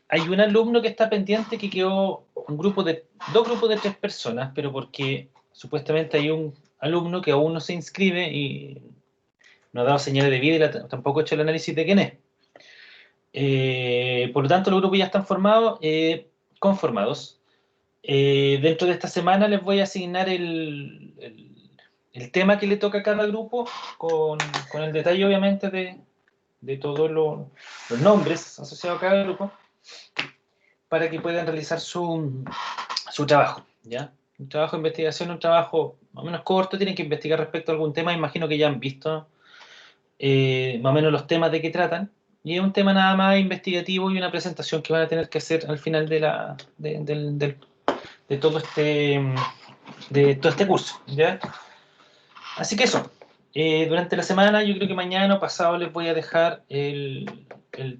hay un alumno que está pendiente, que quedó dos grupos de 3 personas, pero porque supuestamente hay un alumno que aún no se inscribe y no ha dado señales de vida y tampoco ha hecho el análisis de quién es. Por lo tanto, los grupos ya están conformados. Dentro de esta semana les voy a asignar el tema que le toca a cada grupo, con el detalle, obviamente, de todos los nombres asociados a cada grupo, para que puedan realizar su trabajo, ¿ya? Un trabajo de investigación, un trabajo más o menos corto, tienen que investigar respecto a algún tema, imagino que ya han visto más o menos los temas de que tratan, y es un tema nada más investigativo y una presentación que van a tener que hacer al final de todo este curso, ¿ya? Así que eso, durante la semana, yo creo que mañana o pasado les voy a dejar el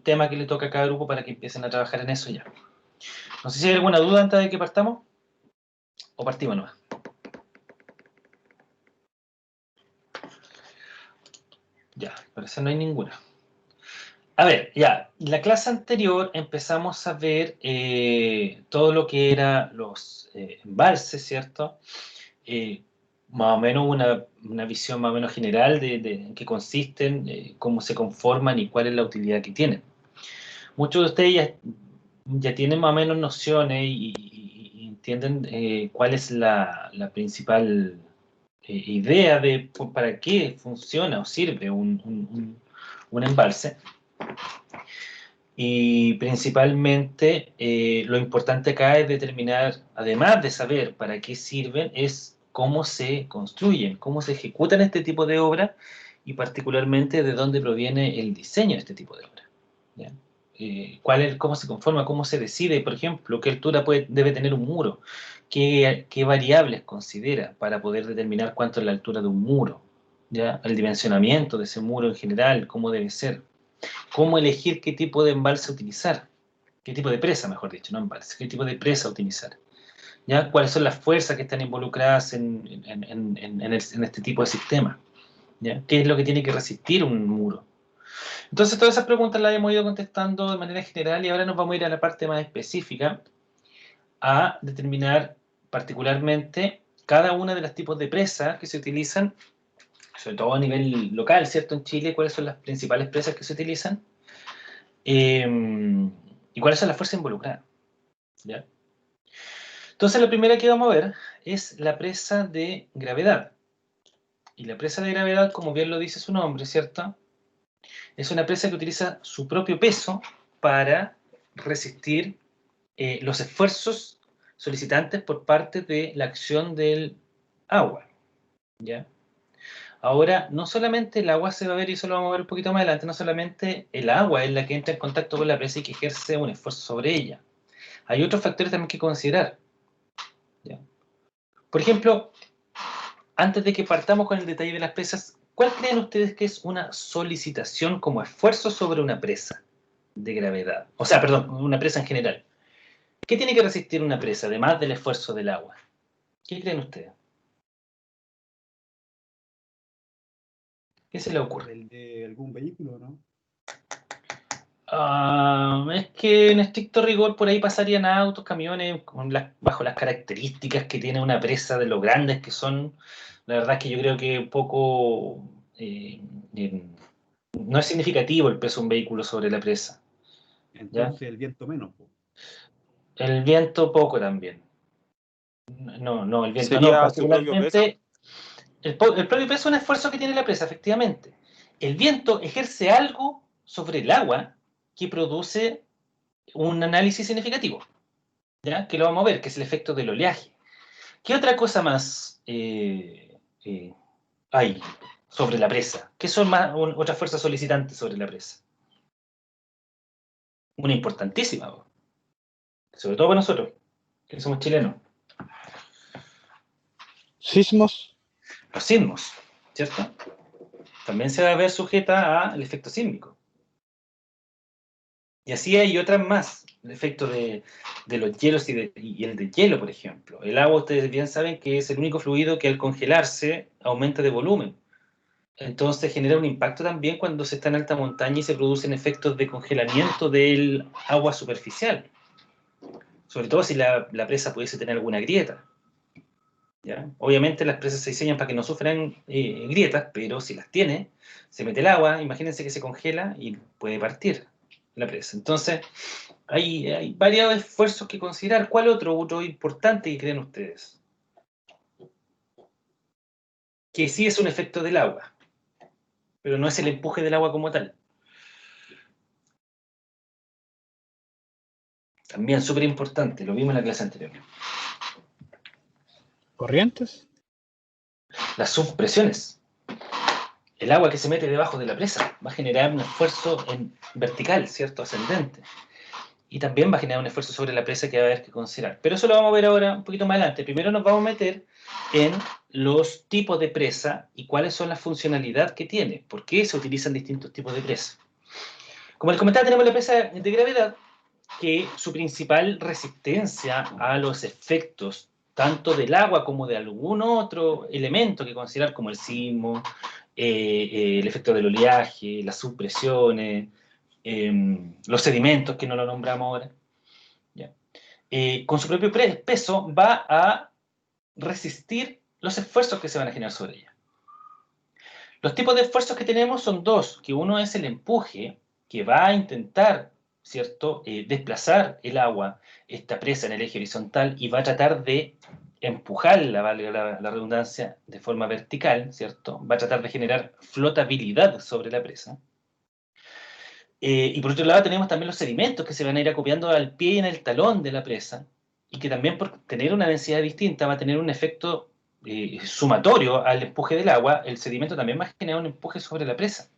tema que le toca a cada grupo para que empiecen a trabajar en eso ya. No sé si hay alguna duda antes de que partamos, o partimos nomás. Ya, parece no hay ninguna. A ver, ya, en la clase anterior empezamos a ver todo lo que era los embalses, ¿cierto? Más o menos una visión más o menos general de en qué consisten, cómo se conforman y cuál es la utilidad que tienen. Muchos de ustedes ya tienen más o menos nociones y entienden cuál es la principal idea de para qué funciona o sirve un embalse. Y principalmente lo importante acá es determinar, además de saber para qué sirven, es cómo se construyen, cómo se ejecutan este tipo de obras y particularmente de dónde proviene el diseño de este tipo de obras. ¿Ya? Cómo se conforma, cómo se decide, por ejemplo, qué altura debe tener un muro, qué variables considera para poder determinar cuánto es la altura de un muro, ¿ya? El dimensionamiento de ese muro en general, cómo debe ser. Cómo elegir qué tipo de embalse utilizar, qué tipo de presa, mejor dicho, no embalse, qué tipo de presa utilizar, ¿ya? Cuáles son las fuerzas que están involucradas en este tipo de sistema, ¿ya? ¿Qué es lo que tiene que resistir un muro? Entonces, todas esas preguntas las hemos ido contestando de manera general y ahora nos vamos a ir a la parte más específica a determinar particularmente cada una de los tipos de presas que se utilizan, sobre todo a nivel local, ¿cierto? En Chile, cuáles son las principales presas que se utilizan. ¿Y cuáles son las fuerzas involucradas? ¿Ya? Entonces, la primera que vamos a ver es la presa de gravedad. Y la presa de gravedad, como bien lo dice su nombre, ¿cierto? Es una presa que utiliza su propio peso para resistir los esfuerzos solicitantes por parte de la acción del agua. ¿Ya? Ahora, no solamente el agua se va a ver, y eso lo vamos a ver un poquito más adelante, no solamente el agua es la que entra en contacto con la presa y que ejerce un esfuerzo sobre ella. Hay otros factores también que considerar. ¿Ya? Por ejemplo, antes de que partamos con el detalle de las presas, ¿cuál creen ustedes que es una solicitación como esfuerzo sobre una presa de gravedad? O sea, perdón, una presa en general. ¿Qué tiene que resistir una presa, además del esfuerzo del agua? ¿Qué creen ustedes? ¿Qué se le ocurre? El de algún vehículo, ¿no? Es que en estricto rigor por ahí pasarían autos, camiones, bajo las características que tiene una presa de lo grandes que son. La verdad es que yo creo que un poco no es significativo el peso de un vehículo sobre la presa. ¿Ya? Entonces el viento menos, po. El viento poco también. No, el viento no. Sería su propio peso. Particularmente, el propio peso es un esfuerzo que tiene la presa, efectivamente. El viento ejerce algo sobre el agua que produce un análisis significativo, ¿ya? Que lo vamos a ver, que es el efecto del oleaje. ¿Qué otra cosa más hay sobre la presa? ¿Qué son otras fuerzas solicitantes sobre la presa? Una importantísima, sobre todo para nosotros, que somos chilenos. Sismos. Los sismos, ¿cierto? También se va a ver sujeta al efecto sísmico. Y así hay otras más. El efecto de los hielos y el de hielo, por ejemplo. El agua, ustedes bien saben que es el único fluido que al congelarse aumenta de volumen. Entonces genera un impacto también cuando se está en alta montaña y se producen efectos de congelamiento del agua superficial. Sobre todo si la presa pudiese tener alguna grieta. ¿Ya? Obviamente las presas se diseñan para que no sufran grietas, pero si las tiene, se mete el agua, imagínense que se congela y puede partir la presa. Entonces, hay varios esfuerzos que considerar. ¿Cuál otro importante que creen ustedes? Que sí es un efecto del agua, pero no es el empuje del agua como tal. También súper importante, lo vimos en la clase anterior. ¿Corrientes? Las subpresiones. El agua que se mete debajo de la presa va a generar un esfuerzo en vertical, ¿cierto? Ascendente. Y también va a generar un esfuerzo sobre la presa que va a haber que considerar. Pero eso lo vamos a ver ahora un poquito más adelante. Primero nos vamos a meter en los tipos de presa y cuáles son las funcionalidades que tiene. ¿Por qué se utilizan distintos tipos de presa? Como les comentaba, tenemos la presa de gravedad, que su principal resistencia a los efectos tanto del agua como de algún otro elemento que considerar como el sismo, el efecto del oleaje, las subpresiones, los sedimentos que no lo nombramos ahora, ¿ya? Con su propio peso va a resistir los esfuerzos que se van a generar sobre ella. Los tipos de esfuerzos que tenemos son dos, que uno es el empuje, que va a intentar, ¿cierto?, desplazar el agua, esta presa en el eje horizontal, y va a tratar de empujarla, valga la redundancia, de forma vertical, ¿cierto? Va a tratar de generar flotabilidad sobre la presa. Y por otro lado tenemos también los sedimentos que se van a ir acopiando al pie y en el talón de la presa, y que también por tener una densidad distinta va a tener un efecto sumatorio al empuje del agua. El sedimento también va a generar un empuje sobre la presa.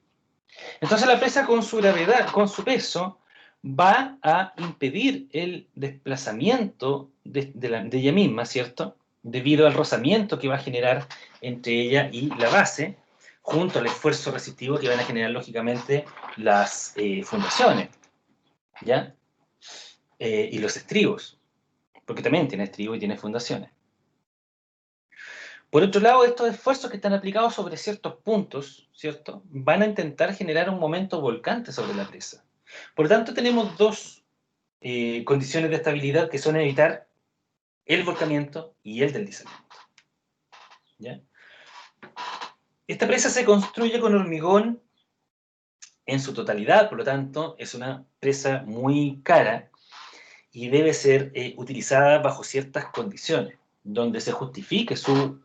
Entonces la presa con su gravedad, con su peso, va a impedir el desplazamiento de ella misma, ¿cierto? Debido al rozamiento que va a generar entre ella y la base, junto al esfuerzo resistivo que van a generar, lógicamente, las fundaciones, ¿ya? Y los estribos, porque también tiene estribos y tiene fundaciones. Por otro lado, estos esfuerzos que están aplicados sobre ciertos puntos, ¿cierto?, van a intentar generar un momento volcante sobre la presa. Por lo tanto, tenemos dos condiciones de estabilidad que son evitar el volcamiento y el deslizamiento. ¿Ya? Esta presa se construye con hormigón en su totalidad, por lo tanto, es una presa muy cara y debe ser utilizada bajo ciertas condiciones, donde se justifique su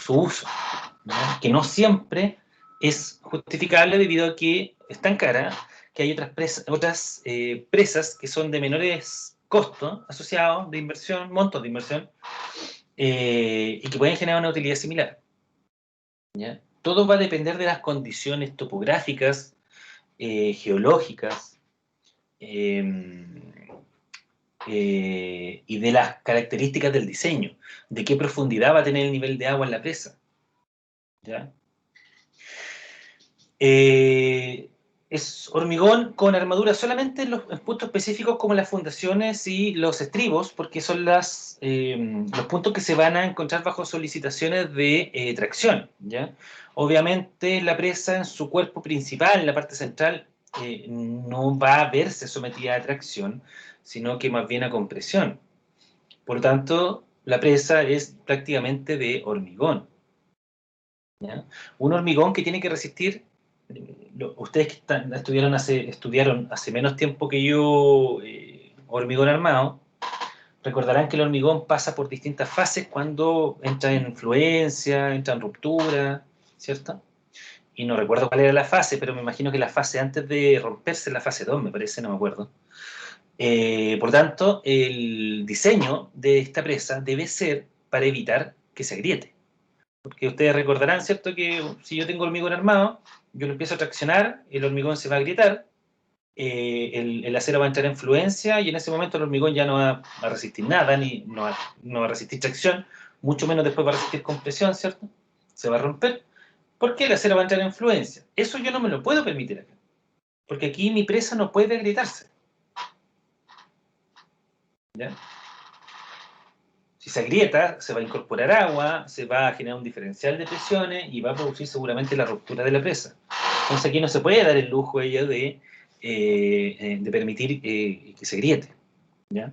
uso, ¿no? Que no siempre es justificable debido a que es tan cara que hay otras presas que son de menores costos asociados de inversión, montos de inversión, y que pueden generar una utilidad similar, ¿ya? Todo va a depender de las condiciones topográficas, geológicas, y de las características del diseño, de qué profundidad va a tener el nivel de agua en la presa, ¿ya? Es hormigón con armadura solamente en los puntos específicos como las fundaciones y los estribos, porque son los puntos que se van a encontrar bajo solicitaciones de tracción, ¿ya? Obviamente la presa en su cuerpo principal, en la parte central, no va a verse sometida a tracción, sino que más bien a compresión. Por lo tanto, la presa es prácticamente de hormigón, ¿ya? Un hormigón que tiene que resistir, ustedes que estudiaron hace menos tiempo que yo hormigón armado, recordarán que el hormigón pasa por distintas fases cuando entra en fluencia, entra en ruptura, ¿cierto? Y no recuerdo cuál era la fase, pero me imagino que la fase antes de romperse, la fase 2, me parece, no me acuerdo. Por tanto, el diseño de esta presa debe ser para evitar que se agriete. Porque ustedes recordarán, ¿cierto?, que si yo tengo hormigón armado, yo lo empiezo a traccionar, el hormigón se va a agrietar, el acero va a entrar en fluencia y en ese momento el hormigón ya no va a resistir nada, ni no va a resistir tracción, mucho menos después va a resistir compresión, ¿cierto? Se va a romper, porque el acero va a entrar en fluencia. Eso yo no me lo puedo permitir acá, porque aquí mi presa no puede agrietarse, ¿ya? Si se agrieta, se va a incorporar agua, se va a generar un diferencial de presiones y va a producir seguramente la ruptura de la presa. Entonces aquí no se puede dar el lujo ella de permitir que se agriete, ¿ya?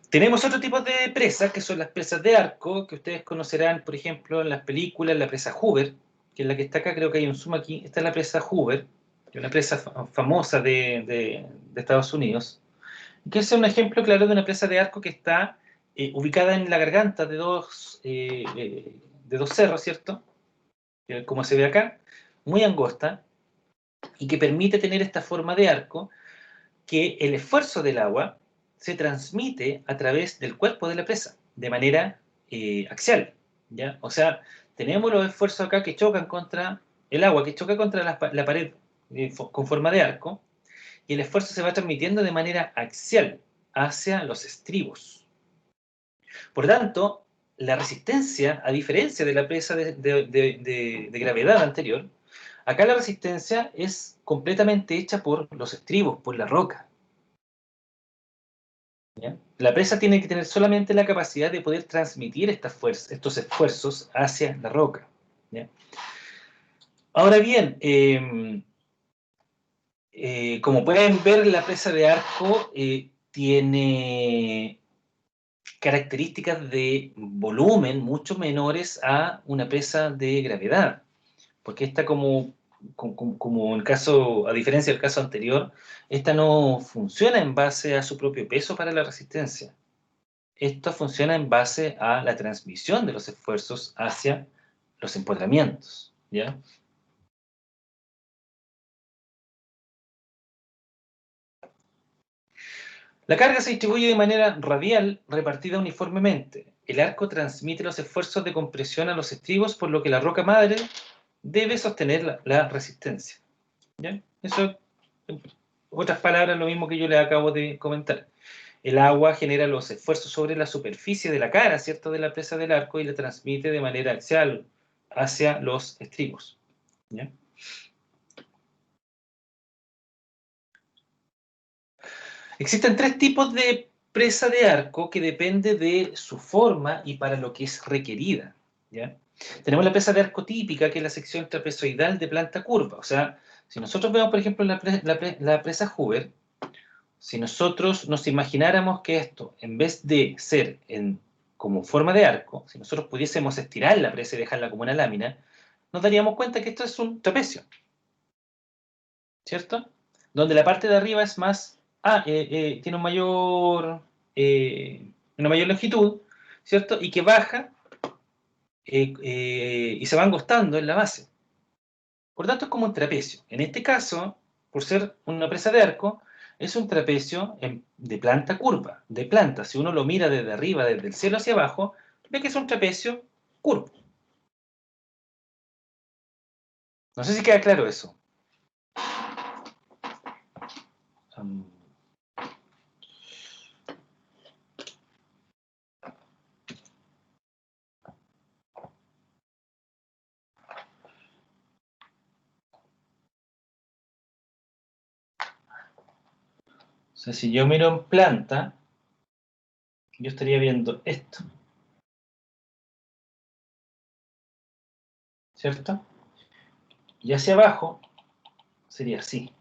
Tenemos otro tipo de presas, que son las presas de arco, que ustedes conocerán, por ejemplo, en las películas, la presa Hoover, que es la que está acá, creo que hay un zoom aquí. Esta es la presa Hoover, que es una presa famosa de Estados Unidos, que es un ejemplo claro de una presa de arco que está ubicada en la garganta de dos cerros, ¿cierto? Como se ve acá, muy angosta, y que permite tener esta forma de arco, que el esfuerzo del agua se transmite a través del cuerpo de la presa, de manera axial, ¿ya? O sea, tenemos los esfuerzos acá que chocan contra el agua, que choca contra la pared con forma de arco, y el esfuerzo se va transmitiendo de manera axial hacia los estribos. Por tanto, la resistencia, a diferencia de la presa de gravedad anterior, acá la resistencia es completamente hecha por los estribos, por la roca. ¿Ya? La presa tiene que tener solamente la capacidad de poder transmitir estos esfuerzos hacia la roca, ¿ya? Ahora bien, como pueden ver, la presa de arco tiene características de volumen mucho menores a una presa de gravedad, porque esta como el caso, a diferencia del caso anterior, esta no funciona en base a su propio peso para la resistencia. Esto funciona en base a la transmisión de los esfuerzos hacia los empotramientos, ¿ya? La carga se distribuye de manera radial, repartida uniformemente. El arco transmite los esfuerzos de compresión a los estribos, por lo que la roca madre debe sostener la resistencia, ¿ya? Eso, en otras palabras, lo mismo que yo les acabo de comentar. El agua genera los esfuerzos sobre la superficie de la cara, ¿cierto?, de la presa del arco, y la transmite de manera axial hacia los estribos, ¿ya? Existen tres tipos de presa de arco que depende de su forma y para lo que es requerida, ¿ya? Tenemos la presa de arco típica, que es la sección trapezoidal de planta curva. O sea, si nosotros vemos, por ejemplo, la presa Hoover, si nosotros nos imagináramos que esto, en vez de ser como forma de arco, si nosotros pudiésemos estirar la presa y dejarla como una lámina, nos daríamos cuenta que esto es un trapecio, ¿cierto? Donde la parte de arriba es más, tiene una mayor longitud, ¿cierto? Y que baja y se va angostando en la base. Por tanto, es como un trapecio. En este caso, por ser una presa de arco, es un trapecio de planta curva, de planta. Si uno lo mira desde arriba, desde el cielo hacia abajo, ve que es un trapecio curvo. No sé si queda claro eso. O sea, si yo miro en planta, yo estaría viendo esto, ¿cierto? Y hacia abajo sería así,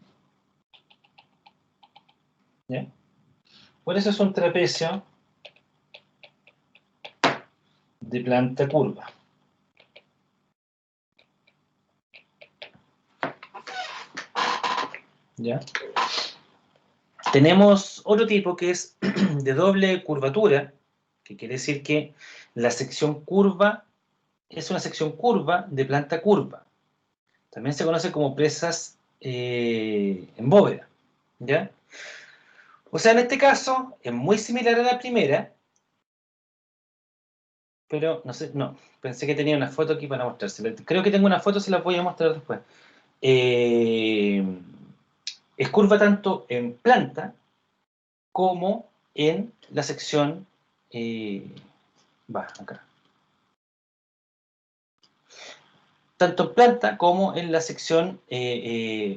¿ya? Por eso es un trapecio de planta curva, ¿ya? Tenemos otro tipo que es de doble curvatura, que quiere decir que la sección curva es una sección curva de planta curva. También se conoce como presas en bóveda, ¿ya? O sea, en este caso es muy similar a la primera, pero no sé, no, pensé que tenía una foto aquí para mostrársela. Creo que tengo una foto, se la voy a mostrar después. Es curva tanto en planta como en la sección, acá. Tanto en planta como en la sección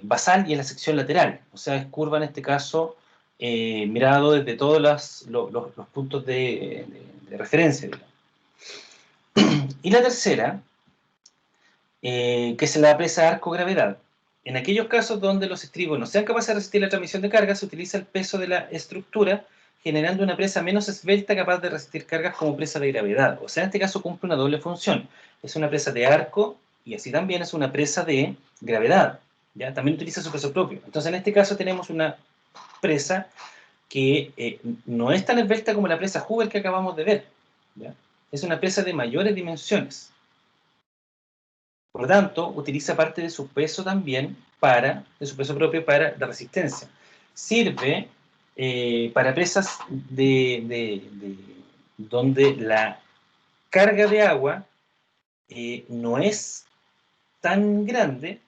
basal y en la sección lateral. O sea, es curva en este caso mirado desde todos los puntos de referencia, digamos. Y la tercera, que es la presa arco-gravedad. En aquellos casos donde los estribos no sean capaces de resistir la transmisión de carga, se utiliza el peso de la estructura, generando una presa menos esbelta capaz de resistir cargas como presa de gravedad. O sea, en este caso cumple una doble función. Es una presa de arco y así también es una presa de gravedad. ¿Ya? También utiliza su peso propio. Entonces, en este caso tenemos una presa que no es tan esbelta como la presa Hoover que acabamos de ver. ¿Ya? Es una presa de mayores dimensiones. Por lo tanto, utiliza parte de su peso también de su peso propio para la resistencia. Sirve para presas donde la carga de agua no es tan grande,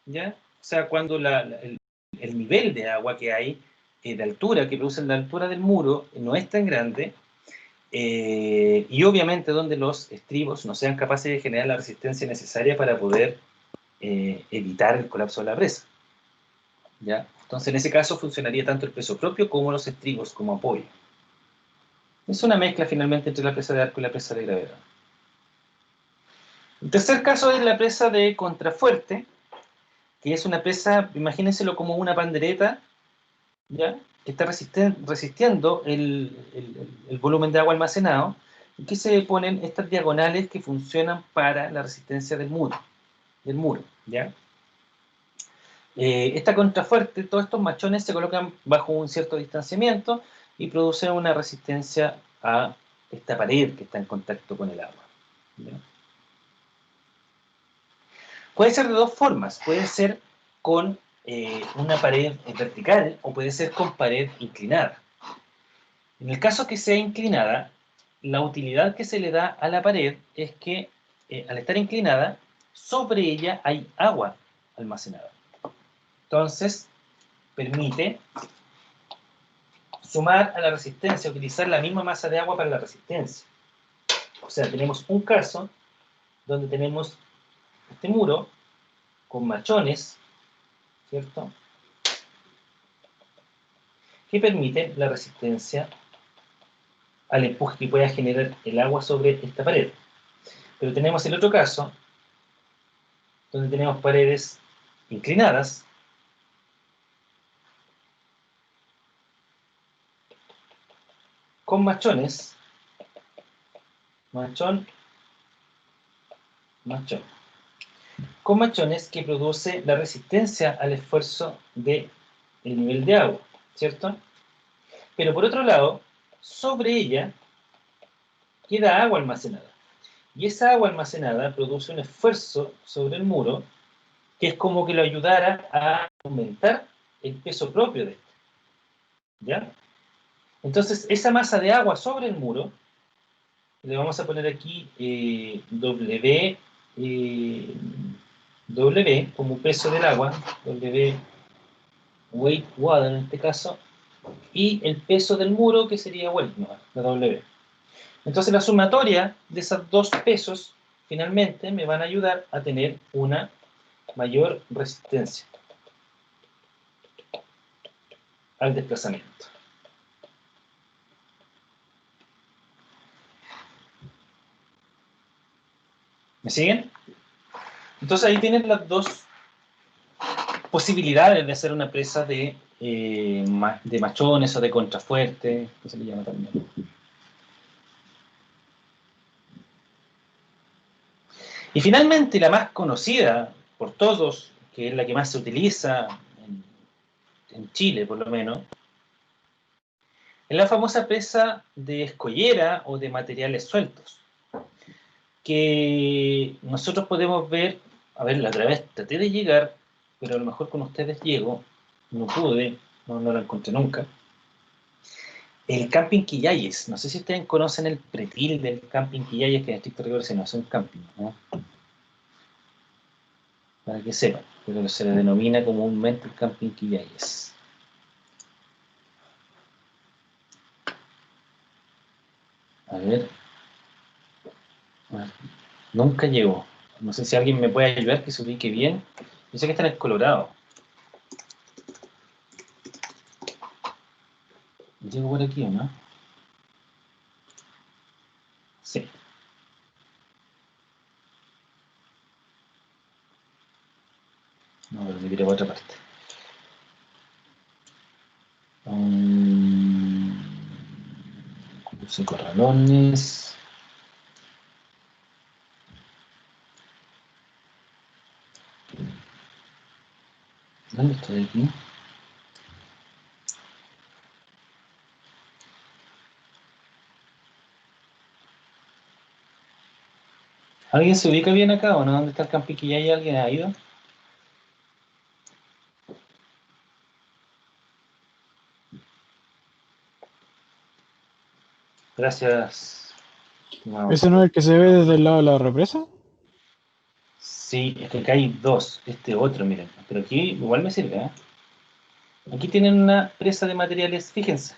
¿ya? O sea, cuando el nivel de agua que hay, de altura, que produce la altura del muro, no es tan grande, y obviamente donde los estribos no sean capaces de generar la resistencia necesaria para poder evitar el colapso de la presa. ¿Ya? Entonces, en ese caso funcionaría tanto el peso propio como los estribos como apoyo. Es una mezcla finalmente entre la presa de arco y la presa de gravedad. El tercer caso es la presa de contrafuerte, que es una presa, imagínenselo como una pandereta, ¿ya? Que está resistiendo el volumen de agua almacenado, y que se ponen estas diagonales que funcionan para la resistencia del muro, ¿ya? Esta contrafuerte, todos estos machones se colocan bajo un cierto distanciamiento y producen una resistencia a esta pared que está en contacto con el agua, ¿ya? Puede ser de dos formas, puede ser con una pared vertical o puede ser con pared inclinada. En el caso que sea inclinada, la utilidad que se le da a la pared es que al estar inclinada, sobre ella hay agua almacenada. Entonces, permite sumar a la resistencia, utilizar la misma masa de agua para la resistencia. O sea, tenemos un caso donde tenemos este muro con machones, ¿cierto?, que permiten la resistencia al empuje que pueda generar el agua sobre esta pared. Pero tenemos el otro caso, donde tenemos paredes inclinadas, con machones, machón, con machones que produce la resistencia al esfuerzo del nivel de agua, ¿cierto? Pero por otro lado, sobre ella queda agua almacenada. Y esa agua almacenada produce un esfuerzo sobre el muro que es como que lo ayudara a aumentar el peso propio de este. ¿Ya? Entonces, esa masa de agua sobre el muro, le vamos a poner aquí W como peso del agua, W weight water en este caso, y el peso del muro que sería weight, no, la W. Entonces la sumatoria de esos dos pesos finalmente me van a ayudar a tener una mayor resistencia al desplazamiento. ¿Me siguen? Entonces ahí tienen las dos posibilidades de hacer una presa de machones o de contrafuerte, que se le llama también. Y finalmente la más conocida por todos, que es la que más se utiliza en Chile por lo menos, es la famosa presa de escollera o de materiales sueltos, que nosotros podemos ver, a ver, la otra vez traté de llegar, pero a lo mejor con ustedes llego, no pude, no la encontré nunca. El camping Quillayes, no sé si ustedes conocen el pretil del camping Quillayes, que en estricto rigor no es un camping, ¿no? Para que sepan, pero se le denomina comúnmente el camping Quillayes. A ver. Nunca llegó. No sé si alguien me puede ayudar que se ubique bien. Yo sé que está en el Colorado. Llego por aquí, ¿o no? Sí. No, pero me tiré por otra parte. Cruce corralones. ¿Dónde estoy aquí? ¿Alguien se ubica bien acá o no? ¿Dónde está el Campiquillay? ¿Alguien ha ido? Gracias. No. ¿Ese no es el que se ve desde el lado de la represa? Sí, es que acá hay dos. Este otro, miren. Pero aquí igual me sirve, ¿eh? Aquí tienen una presa de materiales, fíjense.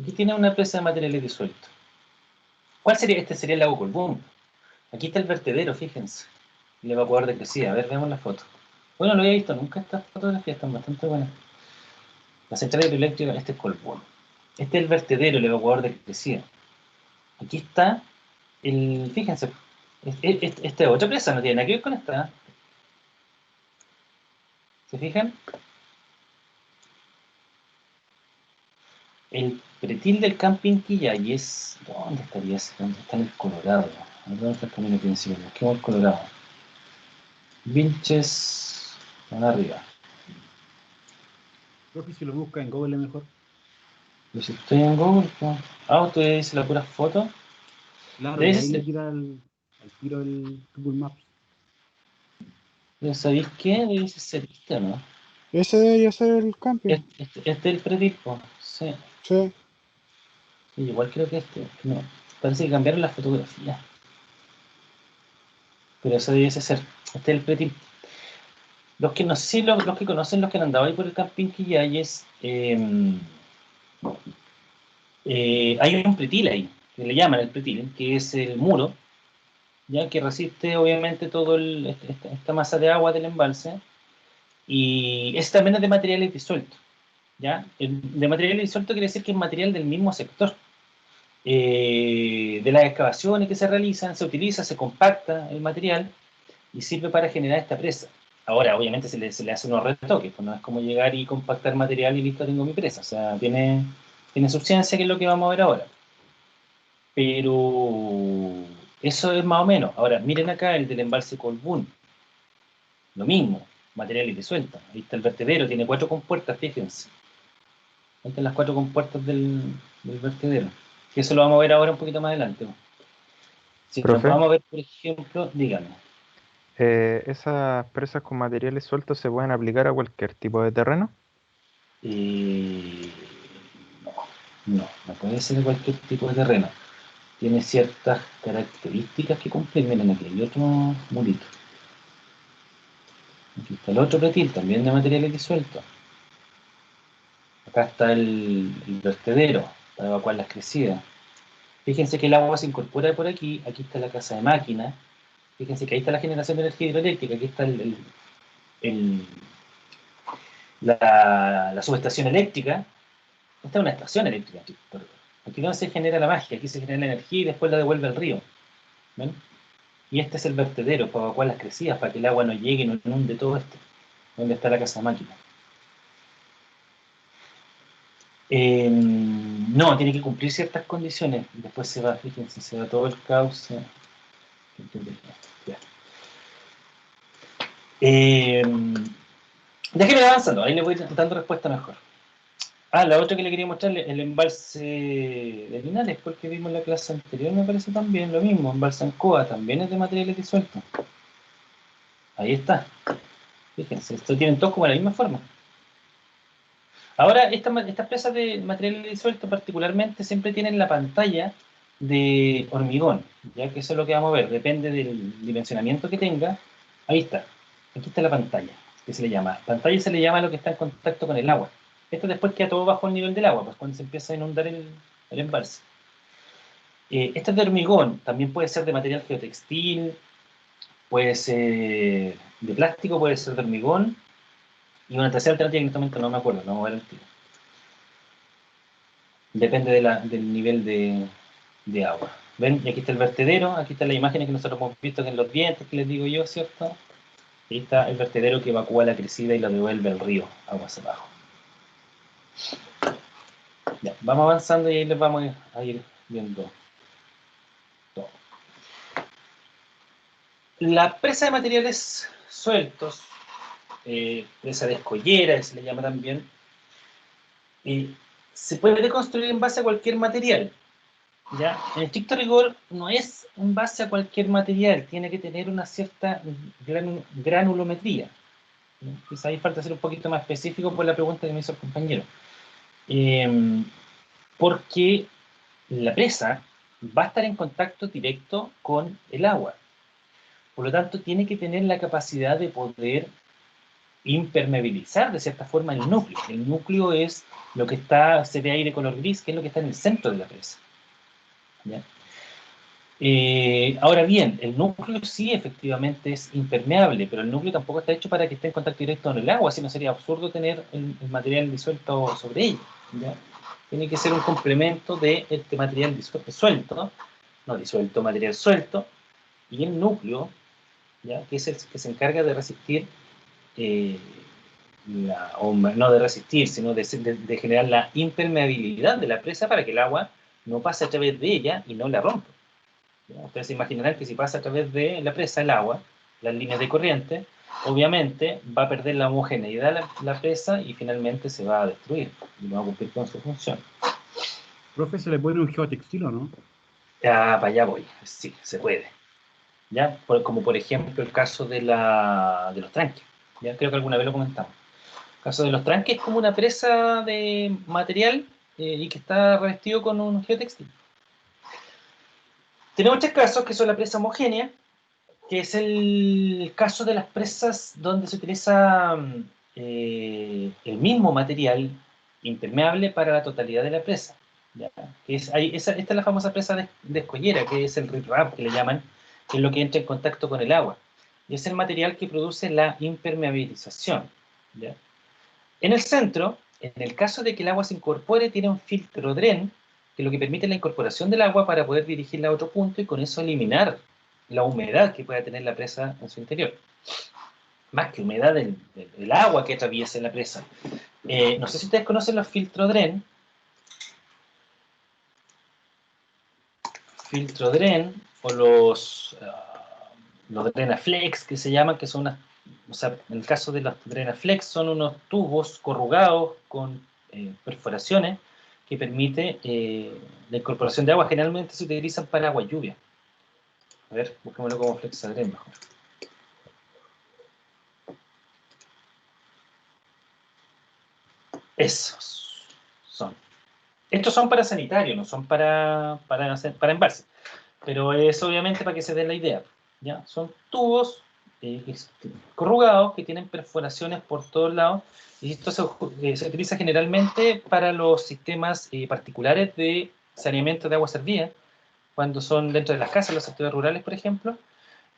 Aquí tienen una presa de materiales disueltos. ¿Cuál sería? Este sería el lago Colbún. Aquí está el vertedero, fíjense. El evacuador de crecida. A ver, veamos la foto. Bueno, no lo había visto nunca estas fotografías, están bastante buenas. La central hidroeléctrica, este es Colbún. Este es el vertedero, el evacuador de crecida. Aquí está el, fíjense, esta es otra presa, no tiene nada que ver con esta. ¿Se fijan? El pretil del Camping Quillay es... ¿Dónde estaría ese? ¿Dónde está en el Colorado? ¿Dónde está el camino principal? Busquemos el Colorado. Vinches, arriba. Creo que si lo busca en Google es mejor. Y si estoy en Google, pues... Ah, usted dice la pura foto. Claro, y Debe ahí le ser, tira al tiro el Google Maps. ¿sabéis qué? Debe ser este, ¿no? Ese debería ser el camping. Este es el pretil, pues. Sí. Sí. Sí, igual creo que este. No, parece que cambiaron la fotografía. Pero eso debiese ser. Este es el pretil. Los que no sé si los que conocen, los que han andado ahí por el Camping Quillay es... hay un pretil ahí, que le llaman el pretil, que es el muro, ya que resiste obviamente todo esta masa de agua del embalse, y ese también es de materiales disueltos, ¿ya? De materiales disueltos quiere decir que es material del mismo sector. De las excavaciones que se realizan, se utiliza, se compacta el material y sirve para generar esta presa. Ahora, obviamente se le hace unos retoques, pues no es como llegar y compactar material y listo, tengo mi presa. O sea, tiene su ciencia, que es lo que vamos a ver ahora. Pero eso es más o menos. Ahora, miren acá el del embalse Colbún. Lo mismo, materiales disueltos. Ahí está el vertedero, tiene 4 compuertas, fíjense. Ahí están las 4 compuertas del vertedero. Que eso lo vamos a ver ahora un poquito más adelante. Si nos Profe, vamos a ver, por ejemplo, dígame. ¿esas presas con materiales sueltos se pueden aplicar a cualquier tipo de terreno? Eh, no, no puede ser de cualquier tipo de terreno. Tiene ciertas características que cumplir. Miren, aquí hay otro murito. Aquí está el otro pretil, también de materiales disueltos. Acá está el vertedero para evacuar las crecidas. Fíjense que el agua se incorpora por aquí. Aquí está la casa de máquinas. Fíjense que ahí está la generación de energía hidroeléctrica. Aquí está el- la subestación eléctrica. Esta es una estación eléctrica. Aquí no se genera la magia, aquí se genera la energía y después la devuelve al río. ¿Ven? Y este es el vertedero para evacuar las crecidas, para que el agua no llegue y no inunde todo esto. ¿Dónde está la casa de máquina? No, tiene que cumplir ciertas condiciones. Después se va, fíjense, se va todo el cauce. Ya. Eh, Déjeme ir avanzando, ahí le voy dando respuesta mejor. Ah, la otra que le quería mostrar, el embalse de Linares, porque vimos en la clase anterior, me parece también lo mismo. Embalse Ancoa también es de materiales disueltos. Ahí está. Fíjense, esto tienen todos como la misma forma. Ahora, estas presas de materiales disueltos particularmente siempre tienen la pantalla de hormigón, ya que eso es lo que vamos a ver, depende del dimensionamiento que tenga. Ahí está, aquí está la pantalla, que se le llama. Pantalla se le llama a lo que está en contacto con el agua. Esto después queda todo bajo el nivel del agua, pues cuando se empieza a inundar el embalse. Esto es de hormigón, también puede ser de material geotextil, puede ser de plástico, puede ser de hormigón, y una tercera alternativa que en este momento no me acuerdo, no voy a ver el tiro. Depende del nivel de agua. ¿Ven? Y aquí está el vertedero, aquí están las imágenes que nosotros hemos visto en los dientes, que les digo yo, ¿cierto? Ahí está el vertedero que evacúa la crecida y lo devuelve al río, aguas abajo. Ya, vamos avanzando y ahí les vamos a ir viendo todo. La presa de materiales sueltos, presa de escollera, se le llama también, se puede construir en base a cualquier material. ¿Ya? En estricto rigor, no es en base a cualquier material, tiene que tener una cierta granulometría, ¿no? Quizá ahí falta ser un poquito más específico por la pregunta que me hizo el compañero. Porque la presa va a estar en contacto directo con el agua. Por lo tanto, tiene que tener la capacidad de poder impermeabilizar de cierta forma el núcleo. El núcleo es lo que se ve ahí de color gris, que es lo que está en el centro de la presa. ¿Ya? Ahora bien, el núcleo sí efectivamente es impermeable, pero el núcleo tampoco está hecho para que esté en contacto directo con el agua, si no sería absurdo tener el material disuelto sobre ella, ¿ya? Tiene que ser un complemento de este material suelto, no disuelto, material suelto, y el núcleo, ¿ya? Que es el que se encarga de resistir, no de resistir, sino de generar la impermeabilidad de la presa para que el agua no pase a través de ella y no la rompa. Ustedes se imaginarán que si pasa a través de la presa el agua, las líneas de corriente, obviamente va a perder la homogeneidad la presa y finalmente se va a destruir y no va a cumplir con su función. Profe, ¿se le pone un geotextil o no? Ya, para allá voy, sí, se puede. ¿Ya? Como por ejemplo el caso de los tranques. ¿Ya? Creo que alguna vez lo comentamos. El caso de los tranques es como una presa de material y que está revestido con un geotextil. Tenemos tres casos que son la presa homogénea, que es el caso de las presas donde se utiliza el mismo material impermeable para la totalidad de la presa. ¿Ya? Esta es la famosa presa de escollera, que es el riprap que le llaman, que es lo que entra en contacto con el agua. Y es el material que produce la impermeabilización. ¿Ya? En el centro, en el caso de que el agua se incorpore, tiene un filtro dren, que es lo que permite la incorporación del agua para poder dirigirla a otro punto y con eso eliminar la humedad que pueda tener la presa en su interior. Más que humedad del agua que atraviesa la presa. No sé si ustedes conocen los filtro dren. Filtro dren o los Drenaflex que se llaman, que son unas, o sea, en el caso de los Drenaflex son unos tubos corrugados con perforaciones que permite la incorporación de agua. Generalmente se utilizan para agua lluvia. A ver, busquémoslo como Flexadren mejor. Esos son. Estos son para sanitario, no son para embalse. Pero es obviamente para que se dé la idea. ¿Ya? Son tubos corrugados que tienen perforaciones por todos lados. Y esto se utiliza generalmente para los sistemas particulares de saneamiento de agua servida, cuando son dentro de las casas, los sectores rurales, por ejemplo.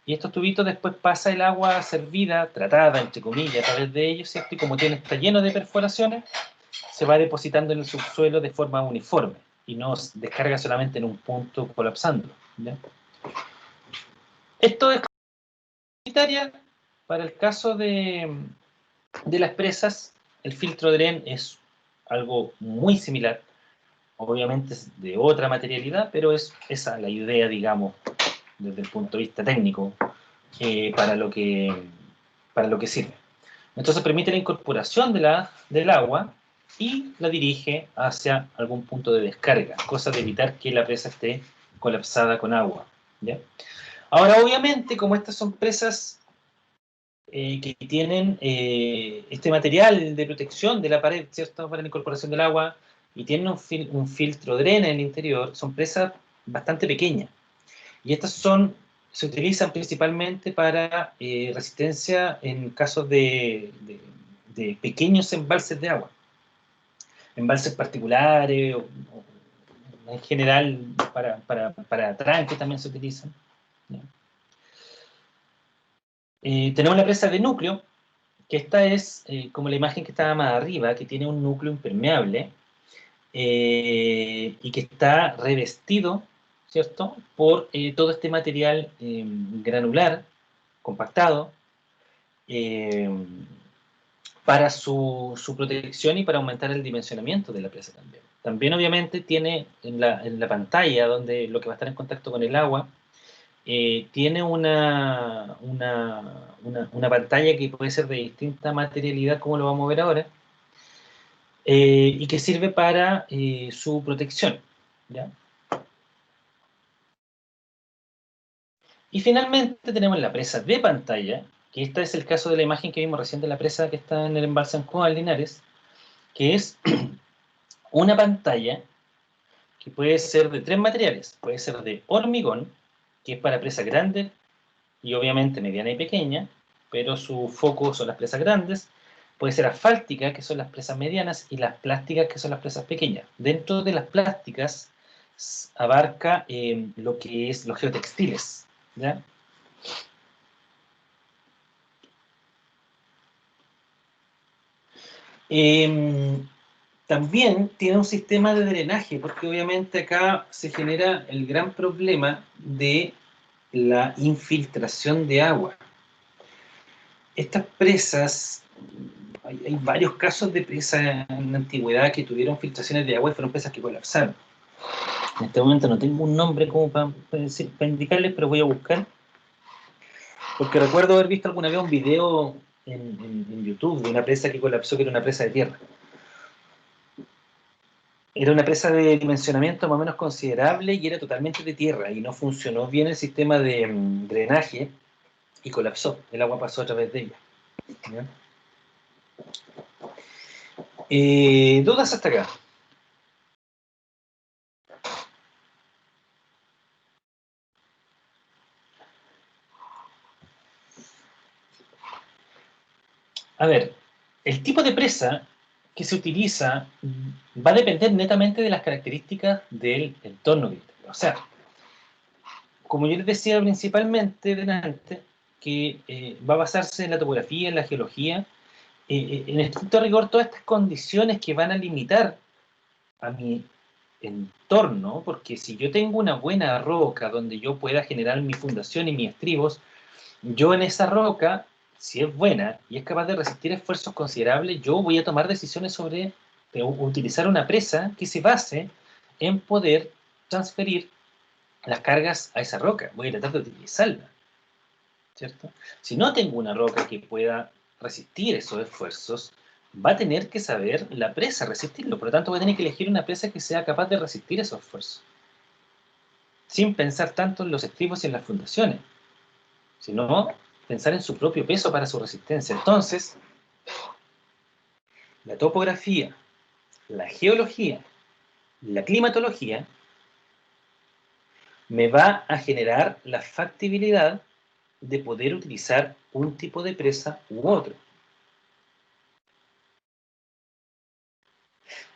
Y estos tubitos después pasa el agua servida, tratada, entre comillas, a través de ellos, ¿cierto? Y como está lleno de perforaciones, se va depositando en el subsuelo de forma uniforme y no descarga solamente en un punto colapsando. ¿Ya? Esto es sanitaria. Para el caso de las presas, el filtro dren es algo muy similar. Obviamente es de otra materialidad, pero es esa la idea, digamos, desde el punto de vista técnico, para lo que sirve. Entonces permite la incorporación del agua y la dirige hacia algún punto de descarga, cosa de evitar que la presa esté colapsada con agua. ¿Ya? Ahora, obviamente, como estas son presas que tienen este material de protección de la pared, ¿cierto?, para la incorporación del agua, y tienen un filtro dren en el interior, son presas bastante pequeñas. Y estas se utilizan principalmente para resistencia en casos de pequeños embalses de agua. Embalses particulares, o en general para tranques también se utilizan. ¿Ya? Tenemos la presa de núcleo, que esta es como la imagen que estaba más arriba, que tiene un núcleo impermeable, y que está revestido, ¿cierto?, por todo este material granular, compactado, eh, para su protección y para aumentar el dimensionamiento de la presa también. También obviamente tiene en la pantalla, donde lo que va a estar en contacto con el agua, tiene una pantalla que puede ser de distinta materialidad, como lo vamos a ver ahora, y que sirve para su protección, ¿ya? Y finalmente tenemos la presa de pantalla, que este es el caso de la imagen que vimos recién de la presa que está en el embalse San Juan Linares, que es una pantalla que puede ser de tres materiales. Puede ser de hormigón, que es para presa grande y obviamente mediana y pequeña, pero su foco son las presas grandes. Puede ser asfáltica, que son las presas medianas, y las plásticas, que son las presas pequeñas. Dentro de las plásticas abarca lo que es los geotextiles, ¿ya? También tiene un sistema de drenaje, porque obviamente acá se genera el gran problema de la infiltración de agua. Estas presas, hay varios casos de presas en la antigüedad que tuvieron filtraciones de agua y fueron presas que colapsaron. En este momento no tengo un nombre como para indicarles, pero voy a buscar, porque recuerdo haber visto alguna vez un video en YouTube de una presa que colapsó, que era una presa de tierra. Era una presa de dimensionamiento más o menos considerable y era totalmente de tierra, y no funcionó bien el sistema de drenaje y colapsó. El agua pasó a través de ella, ¿ya? ¿Dudas hasta acá? A ver, el tipo de presa que se utiliza va a depender netamente de las características del entorno que tenga. O sea, como yo les decía principalmente delante, que va a basarse en la topografía, en la geología, en estricto rigor, todas estas condiciones que van a limitar a mi entorno, porque si yo tengo una buena roca donde yo pueda generar mi fundación y mis estribos, yo en esa roca, si es buena y es capaz de resistir esfuerzos considerables, yo voy a tomar decisiones sobre utilizar una presa que se base en poder transferir las cargas a esa roca. Voy a tratar de utilizarla, ¿cierto? Si no tengo una roca que pueda resistir esos esfuerzos, va a tener que saber la presa resistirlo. Por lo tanto, voy a tener que elegir una presa que sea capaz de resistir esos esfuerzos, sin pensar tanto en los estribos y en las fundaciones, sino pensar en su propio peso para su resistencia. Entonces, la topografía, la geología, la climatología, me va a generar la factibilidad de poder utilizar un tipo de presa u otro.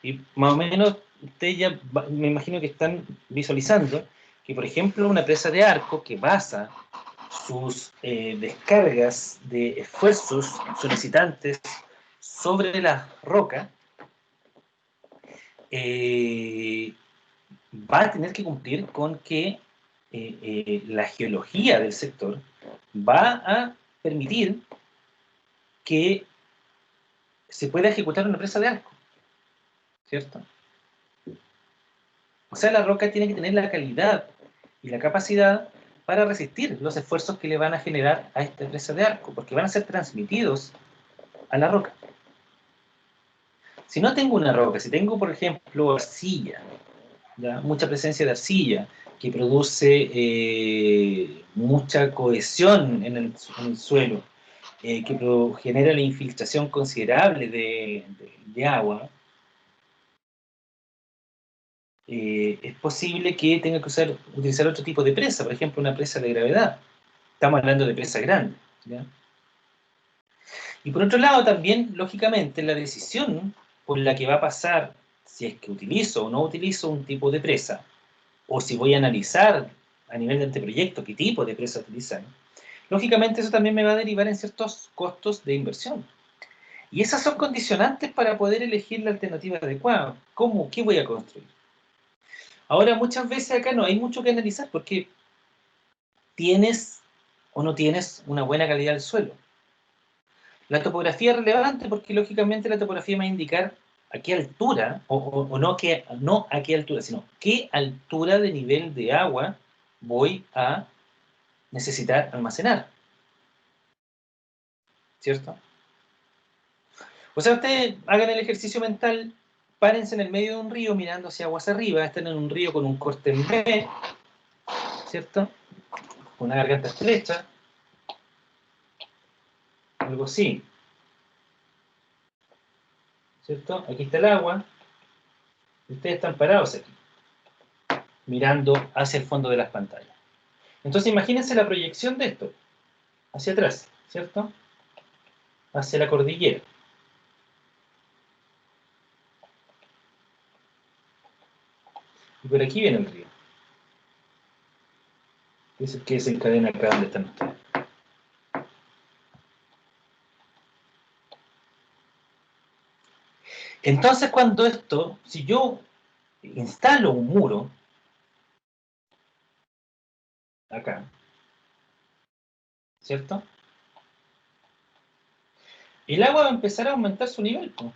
Y más o menos ustedes ya me imagino que están visualizando que, por ejemplo, una presa de arco que basa sus descargas de esfuerzos solicitantes sobre la roca, va a tener que cumplir con que la geología del sector va a permitir que se pueda ejecutar una presa de arco, ¿cierto? O sea, la roca tiene que tener la calidad y la capacidad para resistir los esfuerzos que le van a generar a esta presa de arco, porque van a ser transmitidos a la roca. Si no tengo una roca, si tengo, por ejemplo, arcilla, ¿ya? Mucha presencia de arcilla, que produce mucha cohesión en el suelo, que genera la infiltración considerable de agua, es posible que tenga que utilizar otro tipo de presa, por ejemplo, una presa de gravedad. Estamos hablando de presa grande, ¿ya? Y por otro lado, también, lógicamente, la decisión por la que va a pasar si es que utilizo o no utilizo un tipo de presa, o si voy a analizar a nivel de anteproyecto qué tipo de presa utilizar, lógicamente eso también me va a derivar en ciertos costos de inversión. Y esas son condicionantes para poder elegir la alternativa adecuada. ¿Cómo? ¿Qué voy a construir? Ahora, muchas veces acá no hay mucho que analizar porque tienes o no tienes una buena calidad del suelo. La topografía es relevante porque lógicamente la topografía me va a indicar a qué altura, o no a qué altura, sino qué altura de nivel de agua voy a necesitar almacenar. ¿Cierto? O sea, ustedes hagan el ejercicio mental, párense en el medio de un río mirando hacia aguas arriba, están en un río con un corte en B, ¿cierto? Con una garganta estrecha, algo así, ¿cierto? Aquí está el agua, y ustedes están parados aquí, mirando hacia el fondo de las pantallas. Entonces imagínense la proyección de esto, hacia atrás, ¿cierto? Hacia la cordillera. Y por aquí viene el río. Es el que desencadena acá donde están ustedes. Entonces cuando esto, si yo instalo un muro, acá, ¿cierto? El agua va a empezar a aumentar su nivel, ¿no?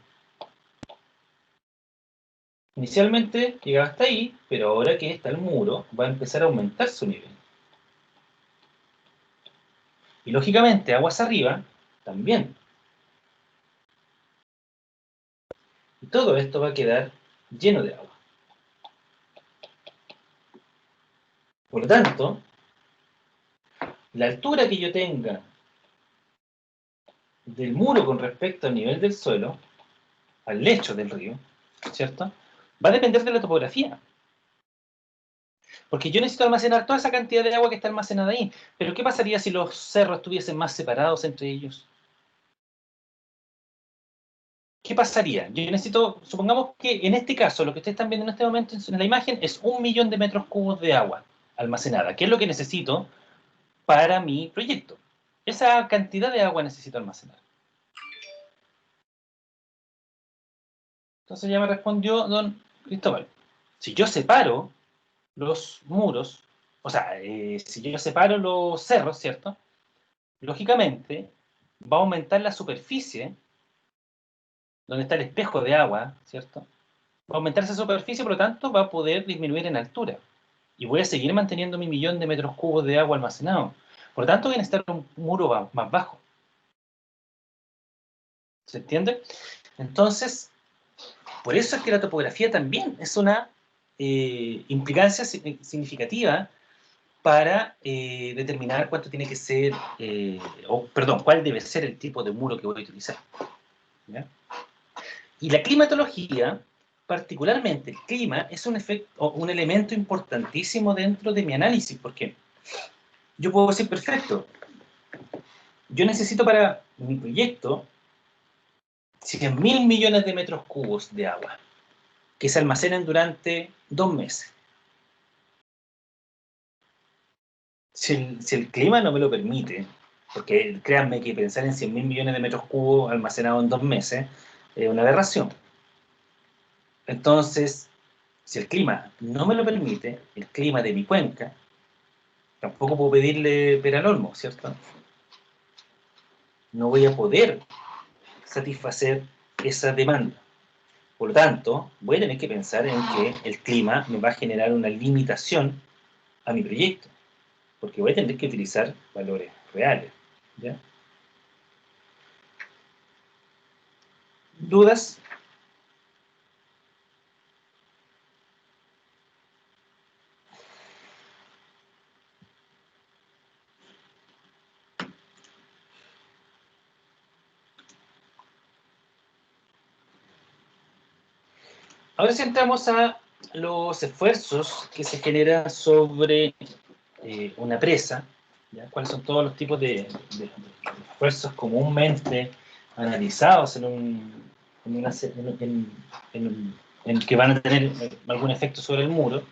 Inicialmente llegaba hasta ahí, pero ahora que está el muro, va a empezar a aumentar su nivel. Y lógicamente, aguas arriba, también. Y todo esto va a quedar lleno de agua. Por lo tanto, la altura que yo tenga del muro con respecto al nivel del suelo, al lecho del río, ¿cierto? Va a depender de la topografía. Porque yo necesito almacenar toda esa cantidad de agua que está almacenada ahí. Pero ¿qué pasaría si los cerros estuviesen más separados entre ellos? ¿Qué pasaría? Yo necesito, supongamos que en este caso, lo que ustedes están viendo en este momento en la imagen es 1.000.000 de metros cúbicos de agua almacenada. ¿Qué es lo que necesito para mi proyecto? Esa cantidad de agua necesito almacenar. Entonces ya me respondió don Cristóbal. Si yo separo los muros, o sea, si yo separo los cerros, ¿cierto? Lógicamente va a aumentar la superficie donde está el espejo de agua, ¿cierto? Va a aumentar esa superficie, por lo tanto va a poder disminuir en altura. Y voy a seguir manteniendo mi 1.000.000 de metros cúbicos de agua almacenado. Por lo tanto voy a necesitar un muro más bajo. ¿Se entiende? Entonces, por eso es que la topografía también es una implicancia significativa para determinar cuánto tiene que ser, perdón, cuál debe ser el tipo de muro que voy a utilizar. ¿Ya? Y la climatología, particularmente el clima, es un elemento importantísimo dentro de mi análisis, porque yo puedo decir, perfecto, yo necesito para mi proyecto 100.000 millones de metros cúbicos de agua, que se almacenen durante 2 meses. Si el clima no me lo permite, porque créanme que pensar en 100.000 millones de metros cúbicos almacenados en 2 meses es una aberración. Entonces, si el clima no me lo permite, el clima de mi cuenca, tampoco puedo pedirle pera al olmo, ¿cierto? No voy a poder satisfacer esa demanda. Por lo tanto, voy a tener que pensar en que el clima me va a generar una limitación a mi proyecto, porque voy a tener que utilizar valores reales. ¿Ya? ¿Dudas? Ahora sí entramos a los esfuerzos que se generan sobre una presa, ¿ya? ¿Cuáles son todos los tipos de esfuerzos comúnmente analizados en que van a tener algún efecto sobre el muro?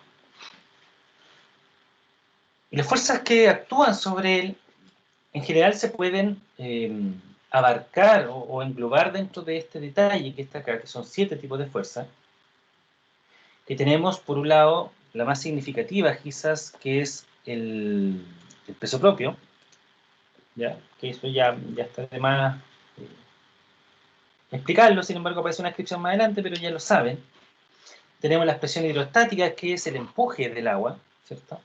Y las fuerzas que actúan sobre él, en general se pueden abarcar o englobar dentro de este detalle que está acá, que son 7 tipos de fuerza, que tenemos por un lado la más significativa quizás, que es el peso propio, ¿ya? Que eso ya está de más explicarlo, sin embargo aparece una descripción más adelante, pero ya lo saben. Tenemos las presiones hidrostáticas, que es el empuje del agua, ¿cierto?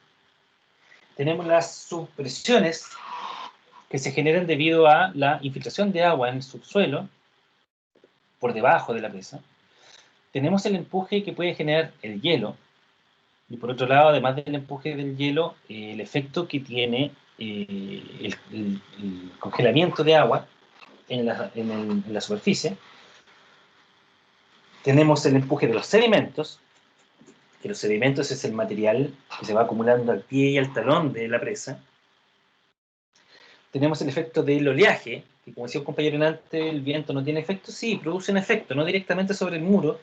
Tenemos las subpresiones, que se generan debido a la infiltración de agua en el subsuelo, por debajo de la presa. Tenemos el empuje que puede generar el hielo, y por otro lado, además del empuje del hielo, el efecto que tiene el congelamiento de agua en la superficie. Tenemos el empuje de los sedimentos, que los sedimentos es el material que se va acumulando al pie y al talón de la presa. Tenemos el efecto del oleaje, que como decía un compañero antes, el viento no tiene efecto. Sí, produce un efecto, no directamente sobre el muro,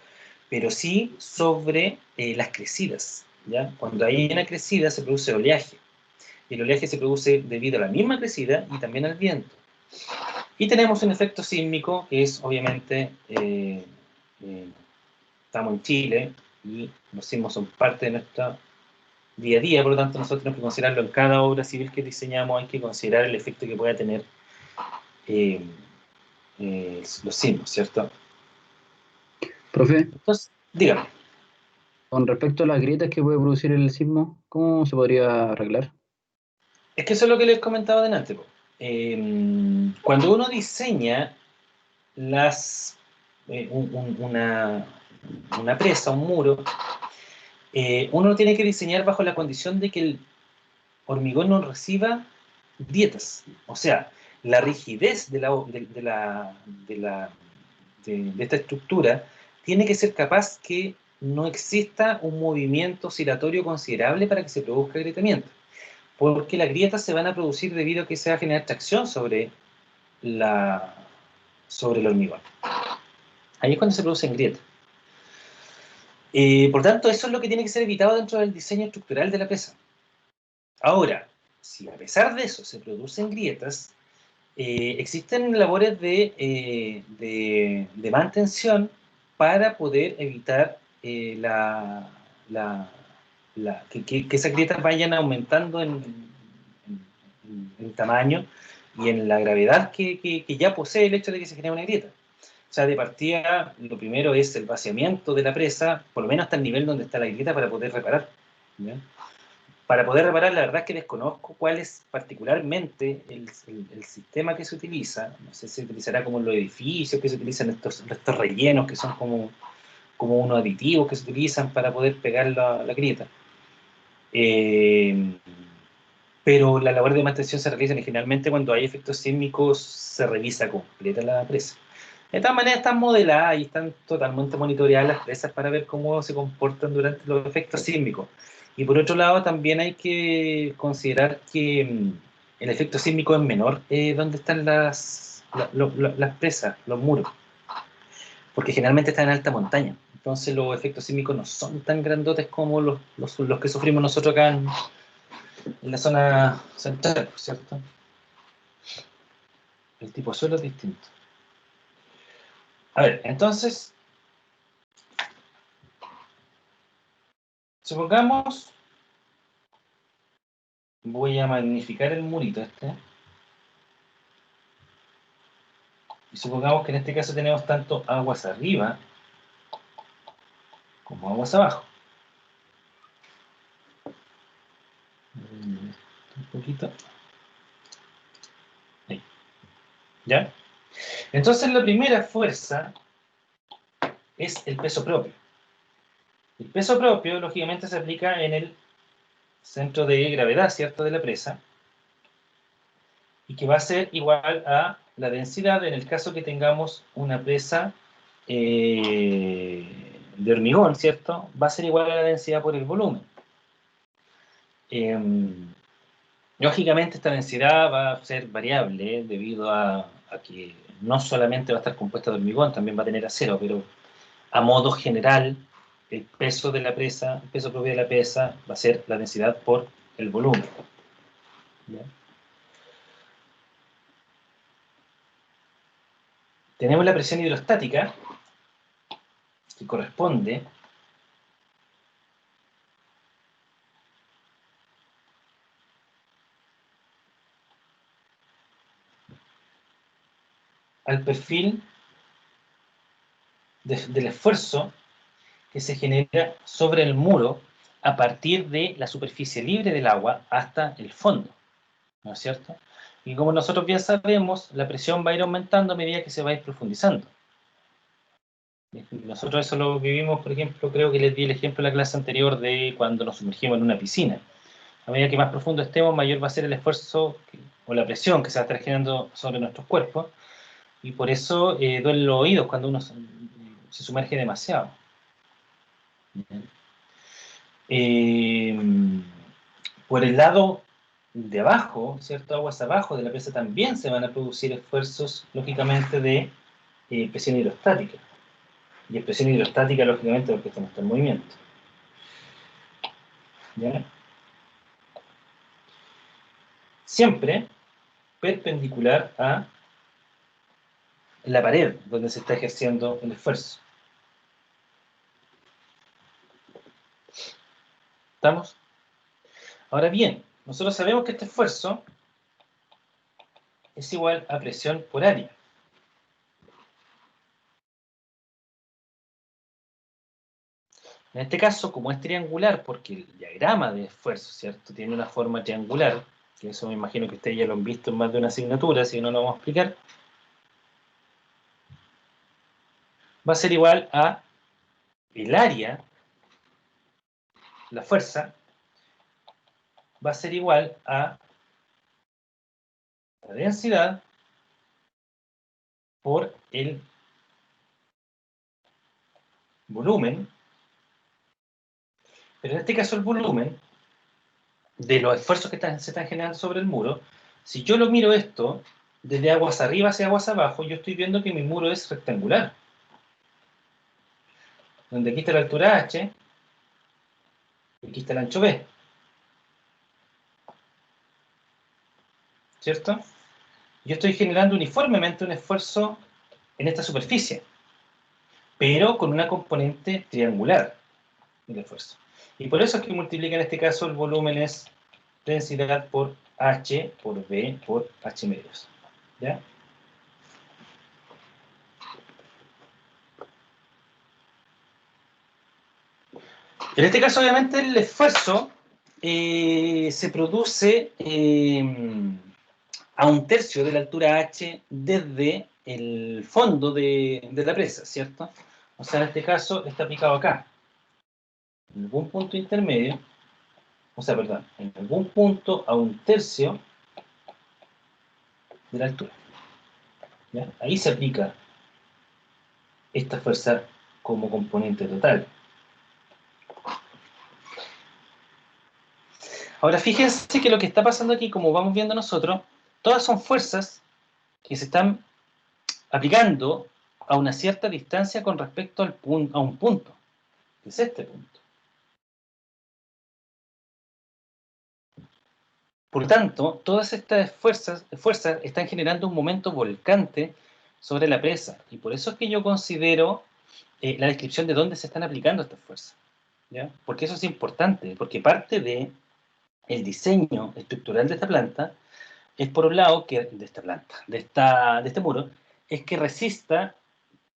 pero sí sobre las crecidas, ¿ya? Cuando hay una crecida se produce oleaje. Y el oleaje se produce debido a la misma crecida y también al viento. Y tenemos un efecto sísmico, que es obviamente, estamos en Chile, y los sismos son parte de nuestra día a día, por lo tanto nosotros tenemos que considerarlo en cada obra civil que diseñamos, hay que considerar el efecto que pueda tener los sismos, ¿cierto? Profe, Entonces, dígame. con respecto a las grietas que puede producir el sismo, ¿cómo se podría arreglar? Es que eso es lo que les comentaba delante. Cuando uno diseña una presa, un muro, uno lo tiene que diseñar bajo la condición de que el hormigón no reciba grietas. O sea, la rigidez de esta estructura tiene que ser capaz que no exista un movimiento oscilatorio considerable para que se produzca agrietamiento. Porque las grietas se van a producir debido a que se va a generar tracción sobre el hormigón. Ahí es cuando se producen grietas. Por tanto, eso es lo que tiene que ser evitado dentro del diseño estructural de la presa. Ahora, si a pesar de eso se producen grietas, existen labores de mantención para poder evitar que esas grietas vayan aumentando en tamaño y en la gravedad que ya posee el hecho de que se genere una grieta. O sea, de partida, lo primero es el vaciamiento de la presa, por lo menos hasta el nivel donde está la grieta, para poder reparar, ¿ya? Para poder reparar, la verdad es que desconozco cuál es particularmente el sistema que se utiliza. No sé si se utilizará como en los edificios, que se utilizan estos rellenos, que son como unos aditivos que se utilizan para poder pegar la grieta. Pero la labor de mantención se realiza generalmente cuando hay efectos sísmicos, se revisa completa la presa. De todas maneras están modeladas y están totalmente monitoreadas las presas para ver cómo se comportan durante los efectos sísmicos. Y por otro lado también hay que considerar que el efecto sísmico es menor donde están las presas, los muros, porque generalmente están en alta montaña. Entonces los efectos sísmicos no son tan grandotes como los que sufrimos nosotros acá en la zona central, ¿cierto? El tipo de suelo es distinto. A ver, entonces, supongamos, voy a magnificar el murito este, y supongamos que en este caso tenemos tanto aguas arriba como aguas abajo. Un poquito. Ahí. ¿Ya? Entonces la primera fuerza es el peso propio. El peso propio, lógicamente, se aplica en el centro de gravedad, ¿cierto?, de la presa, y que va a ser igual a la densidad en el caso que tengamos una presa de hormigón, ¿cierto? Va a ser igual a la densidad por el volumen. Lógicamente esta densidad va a ser variable debido a que no solamente va a estar compuesta de hormigón, también va a tener acero, pero a modo general el peso de la presa, el peso propio de la presa va a ser la densidad por el volumen. ¿Ya? tenemos la presión hidrostática, que corresponde al perfil del esfuerzo que se genera sobre el muro a partir de la superficie libre del agua hasta el fondo, ¿no es cierto? Y como nosotros bien sabemos, la presión va a ir aumentando a medida que se va a ir profundizando. Nosotros eso lo vivimos, por ejemplo, creo que les di el ejemplo en la clase anterior de cuando nos sumergimos en una piscina. A medida que más profundo estemos, mayor va a ser el esfuerzo o la presión que se va a estar generando sobre nuestros cuerpos, y por eso duelen los oídos cuando uno se sumerge demasiado. Eh, por el lado de abajo, ¿cierto? Aguas abajo de la presa también se van a producir esfuerzos, lógicamente, de presión hidrostática. Y presión hidrostática, lógicamente, porque esto no está en movimiento. ¿Ya? Siempre perpendicular a la pared donde se está ejerciendo el esfuerzo. ¿Estamos? Ahora bien, nosotros sabemos que este esfuerzo es igual a presión por área. En este caso, como es triangular, porque el diagrama de esfuerzo, ¿cierto?, tiene una forma triangular, que eso me imagino que ustedes ya lo han visto en más de una asignatura, así que no lo vamos a explicar, va a ser igual a el área, la fuerza, va a ser igual a la densidad por el volumen, pero en este caso el volumen de los esfuerzos que se están generando sobre el muro, si yo lo miro esto desde aguas arriba hacia aguas abajo, yo estoy viendo que mi muro es rectangular. Donde aquí está la altura h, y aquí está el ancho b. ¿Cierto? Yo estoy generando uniformemente un esfuerzo en esta superficie, pero con una componente triangular del esfuerzo. Y por eso es que multiplica en este caso el volumen es densidad por h por b por h medios. ¿Ya? En este caso, obviamente, el esfuerzo se produce a 1/3 de la altura h desde el fondo de la presa, ¿cierto? O sea, en este caso está aplicado acá, en algún punto intermedio, o sea, perdón, en algún punto a 1/3 de la altura. ¿Ya? Ahí se aplica esta fuerza como componente total. Ahora, fíjense que lo que está pasando aquí, como vamos viendo nosotros, todas son fuerzas que se están aplicando a una cierta distancia con respecto a un punto, que es este punto. Por lo tanto, todas estas fuerzas están generando un momento volcante sobre la presa, y por eso es que yo considero la descripción de dónde se están aplicando estas fuerzas, ¿ya? Porque eso es importante, porque parte de el diseño estructural de esta planta es, por un lado, que de esta planta, de este muro, es que resista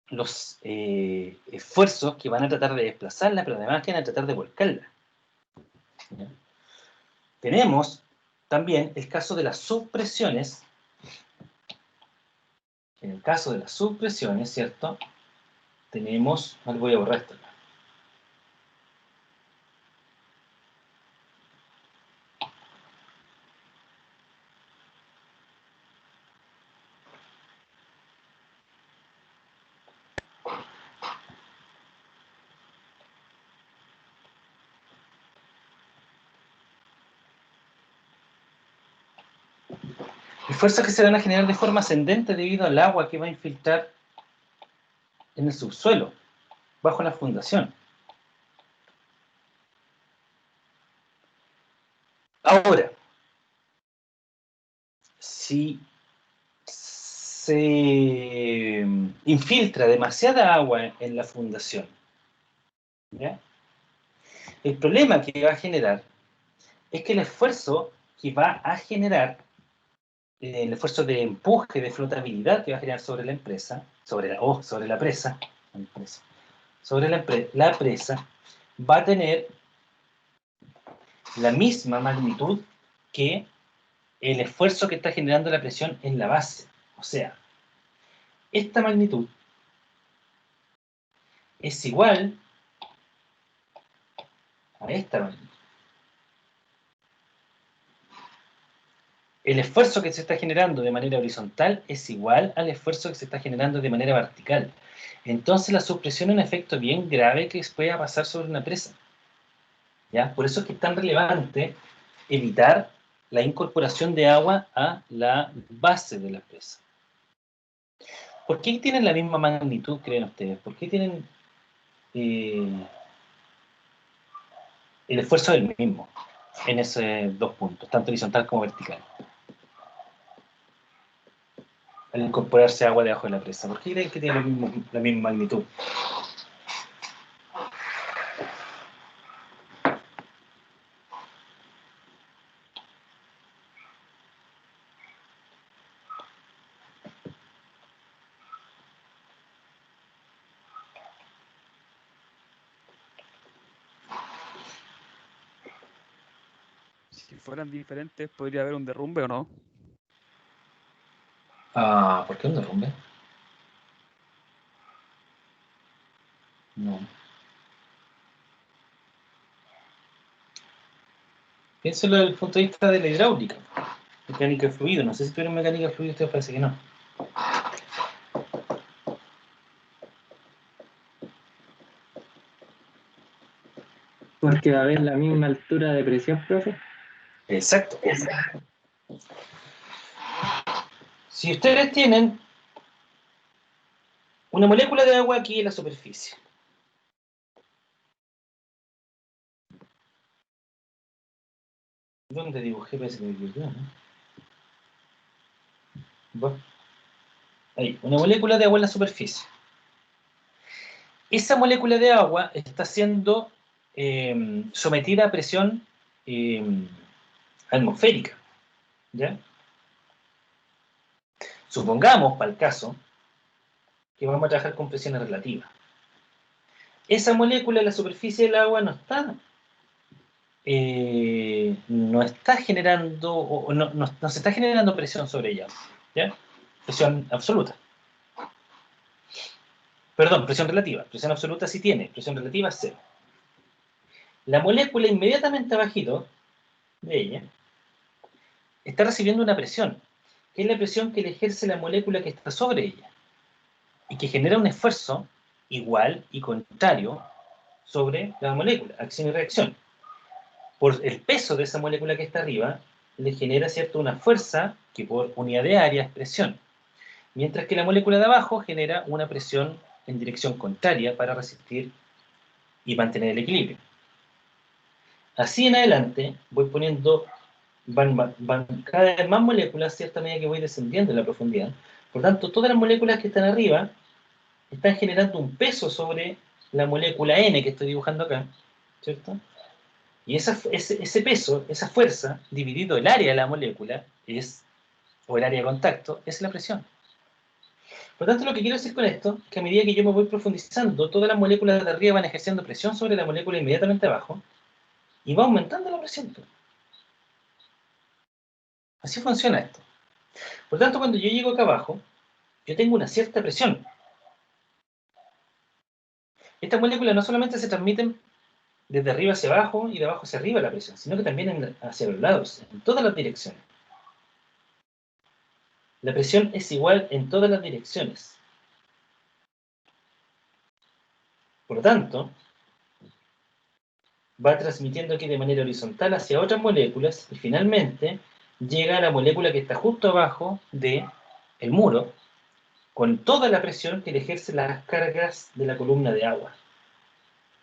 los esfuerzos que van a tratar de desplazarla, pero además que van a tratar de volcarla. ¿Ya? Tenemos también el caso de las subpresiones. En el caso de las subpresiones, ¿cierto? Tenemos, no voy a borrar esto. Esfuerzos que se van a generar de forma ascendente debido al agua que va a infiltrar en el subsuelo, bajo la fundación. Ahora, si se infiltra demasiada agua en la fundación, ¿ya? El problema que va a generar es que el esfuerzo que va a generar, el esfuerzo de empuje, de flotabilidad que va a generar sobre la empresa, sobre la presa, sobre la presa, va a tener la misma magnitud que el esfuerzo que está generando la presión en la base. O sea, esta magnitud es igual a esta magnitud. El esfuerzo que se está generando de manera horizontal es igual al esfuerzo que se está generando de manera vertical. Entonces la subpresión es un efecto bien grave que pueda pasar sobre una presa, ¿ya? Por eso es que es tan relevante evitar la incorporación de agua a la base de la presa. ¿Por qué tienen la misma magnitud, creen ustedes? ¿Por qué tienen el esfuerzo del mismo en esos dos puntos, tanto horizontal como vertical? Al incorporarse agua debajo de la presa. ¿Por qué creen que tiene la misma magnitud? Si fueran diferentes, ¿podría haber un derrumbe o no? Ah, ¿por qué un derrumbe? No. Piénselo desde el punto de vista de la hidráulica. Mecánica de fluido. No sé si tuvieron mecánica de fluido, ustedes parece que no. Porque va a haber la misma altura de presión, profe. Exacto. Si ustedes tienen una molécula de agua aquí en la superficie, ¿dónde dibujé? Parece que me equivoqué, ¿no? Bueno, ahí, una molécula de agua en la superficie. Esa molécula de agua está siendo sometida a presión atmosférica, ¿ya? Supongamos, para el caso, que vamos a trabajar con presiones relativas. Esa molécula en la superficie del agua no está generando, o no se está generando presión sobre ella, ¿ya? Presión absoluta. Perdón, presión relativa. Presión absoluta sí tiene, presión relativa cero. La molécula inmediatamente abajito de ella está recibiendo una presión, que es la presión que le ejerce la molécula que está sobre ella, y que genera un esfuerzo igual y contrario sobre la molécula, acción y reacción. Por el peso de esa molécula que está arriba, le genera, ¿cierto?, una fuerza que por unidad de área es presión, mientras que la molécula de abajo genera una presión en dirección contraria para resistir y mantener el equilibrio. Así en adelante voy poniendo, van cada vez más moléculas, ¿cierto?, a medida que voy descendiendo en la profundidad. Por tanto, todas las moléculas que están arriba están generando un peso sobre la molécula N que estoy dibujando acá, ¿cierto? Y ese peso, esa fuerza, dividido el área de la molécula, o el área de contacto, es la presión. Por lo tanto, lo que quiero decir con esto es que a medida que yo me voy profundizando, todas las moléculas de arriba van ejerciendo presión sobre la molécula inmediatamente abajo, y va aumentando la presión. Así funciona esto. Por lo tanto, cuando yo llego acá abajo, yo tengo una cierta presión. Estas moléculas no solamente se transmiten desde arriba hacia abajo y de abajo hacia arriba la presión, sino que también hacia los lados, en todas las direcciones. La presión es igual en todas las direcciones. Por lo tanto, va transmitiendo aquí de manera horizontal hacia otras moléculas y finalmente llega a la molécula que está justo abajo del muro, con toda la presión que le ejerce las cargas de la columna de agua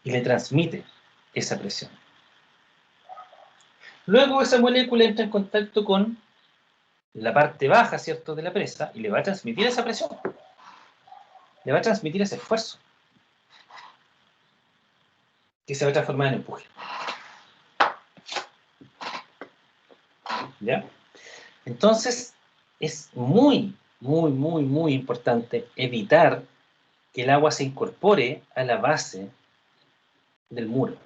y le transmite esa presión. Luego esa molécula entra en contacto con la parte baja, ¿cierto?, de la presa y le va a transmitir esa presión. Le va a transmitir ese esfuerzo, que se va a transformar en empuje. ¿Ya? Entonces, es muy, muy, muy, muy importante evitar que el agua se incorpore a la base del muro,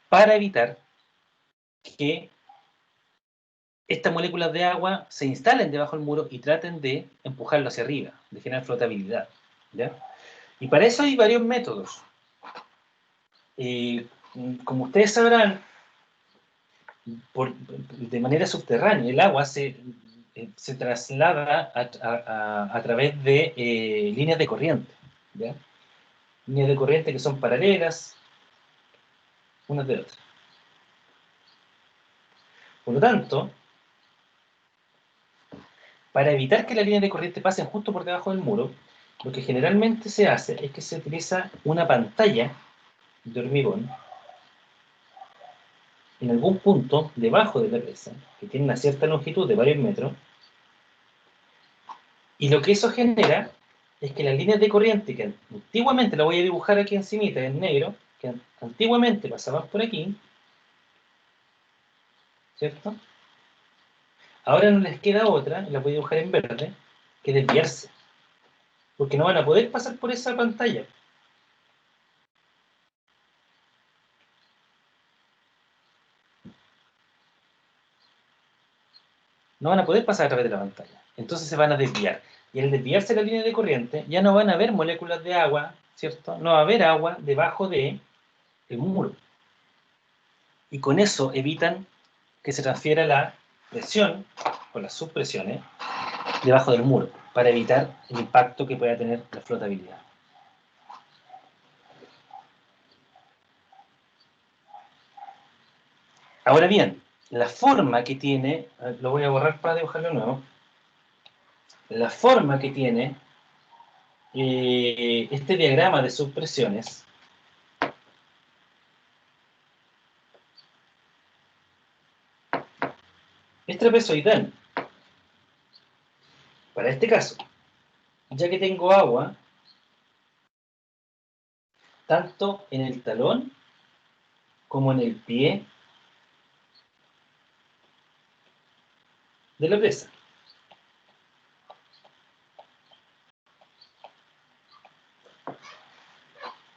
para evitar que estas moléculas de agua se instalen debajo del muro y traten de empujarlo hacia arriba, de generar flotabilidad. ¿Ya? Y para eso hay varios métodos. Como ustedes sabrán, de manera subterránea, el agua se traslada a través de líneas de corriente. ¿Ya? Líneas de corriente que son paralelas unas de otras. Por lo tanto, para evitar que las líneas de corriente pasen justo por debajo del muro, lo que generalmente se hace es que se utiliza una pantalla de hormigón en algún punto debajo de la presa, que tiene una cierta longitud de varios metros, y lo que eso genera es que las líneas de corriente que antiguamente, la voy a dibujar aquí encimita en negro, que antiguamente pasaban por aquí, ¿cierto? Ahora no les queda otra, y la voy a dibujar en verde, que desviarse, porque no van a poder pasar por esa pantalla. No van a poder pasar a través de la pantalla. Entonces se van a desviar. Y al desviarse la línea de corriente, ya no van a haber moléculas de agua, ¿cierto? No va a haber agua debajo de el muro. Y con eso evitan que se transfiera la presión, o las subpresiones, debajo del muro, para evitar el impacto que pueda tener la flotabilidad. Ahora bien, la forma que tiene, lo voy a borrar para dibujarlo de nuevo, la forma que tiene este diagrama de subpresiones es trapezoidal. Para este caso, ya que tengo agua tanto en el talón como en el pie de la presa.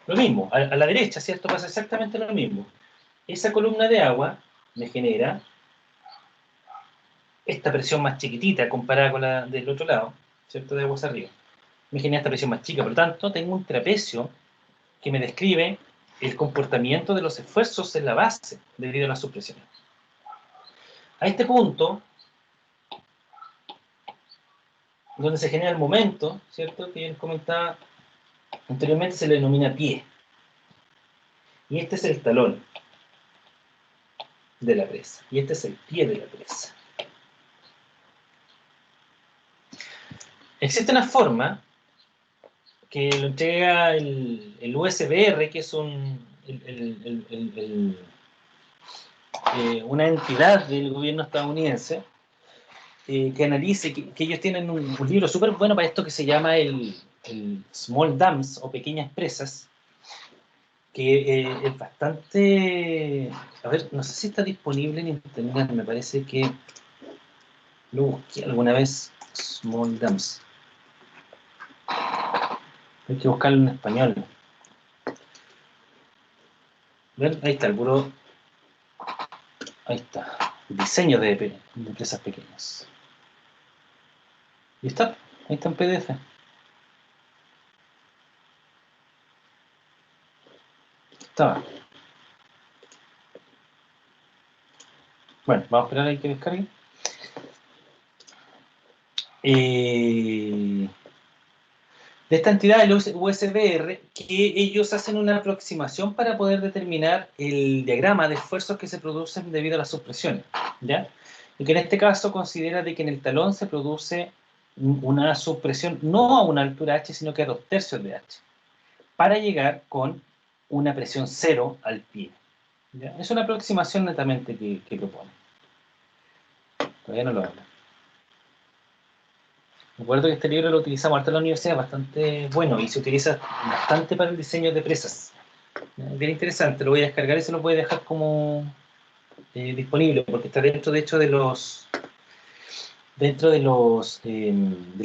Lo mismo, a la derecha, ¿cierto? Pasa exactamente lo mismo. Esa columna de agua me genera esta presión más chiquitita comparada con la del otro lado, ¿cierto? De aguas arriba. Me genera esta presión más chica, por lo tanto, tengo un trapecio que me describe el comportamiento de los esfuerzos en la base debido a las subpresiones. A este punto, donde se genera el momento, ¿cierto? Que yo les comentaba anteriormente, se le denomina pie. Y este es el talón de la presa. Y este es el pie de la presa. Existe una forma que lo entrega el USBR, que es una entidad del gobierno estadounidense, que analice, que ellos tienen un libro súper bueno para esto que se llama el Small Dams, o pequeñas presas, que es bastante... A ver, no sé si está disponible en internet, me parece que lo busqué alguna vez, Small Dams. Hay que buscarlo en español. ¿Ven? Ahí está, el puro... Ahí está. Diseño de empresas pequeñas. Y está, ahí está en PDF. Está. Bueno, vamos a esperar ahí que descargue. De esta entidad, el USBR, que ellos hacen una aproximación para poder determinar el diagrama de esfuerzos que se producen debido a las subpresiones, ¿ya? Y que en este caso considera de que en el talón se produce una subpresión no a una altura H, sino que a 2/3 de H, para llegar con una presión cero al pie, ¿ya? Es una aproximación netamente que propone. Todavía no lo habla. Recuerdo que este libro lo utilizamos harto en la universidad, bastante bueno, y se utiliza bastante para el diseño de presas. Bien interesante, lo voy a descargar y se lo voy a dejar como disponible, porque está dentro, de hecho, de la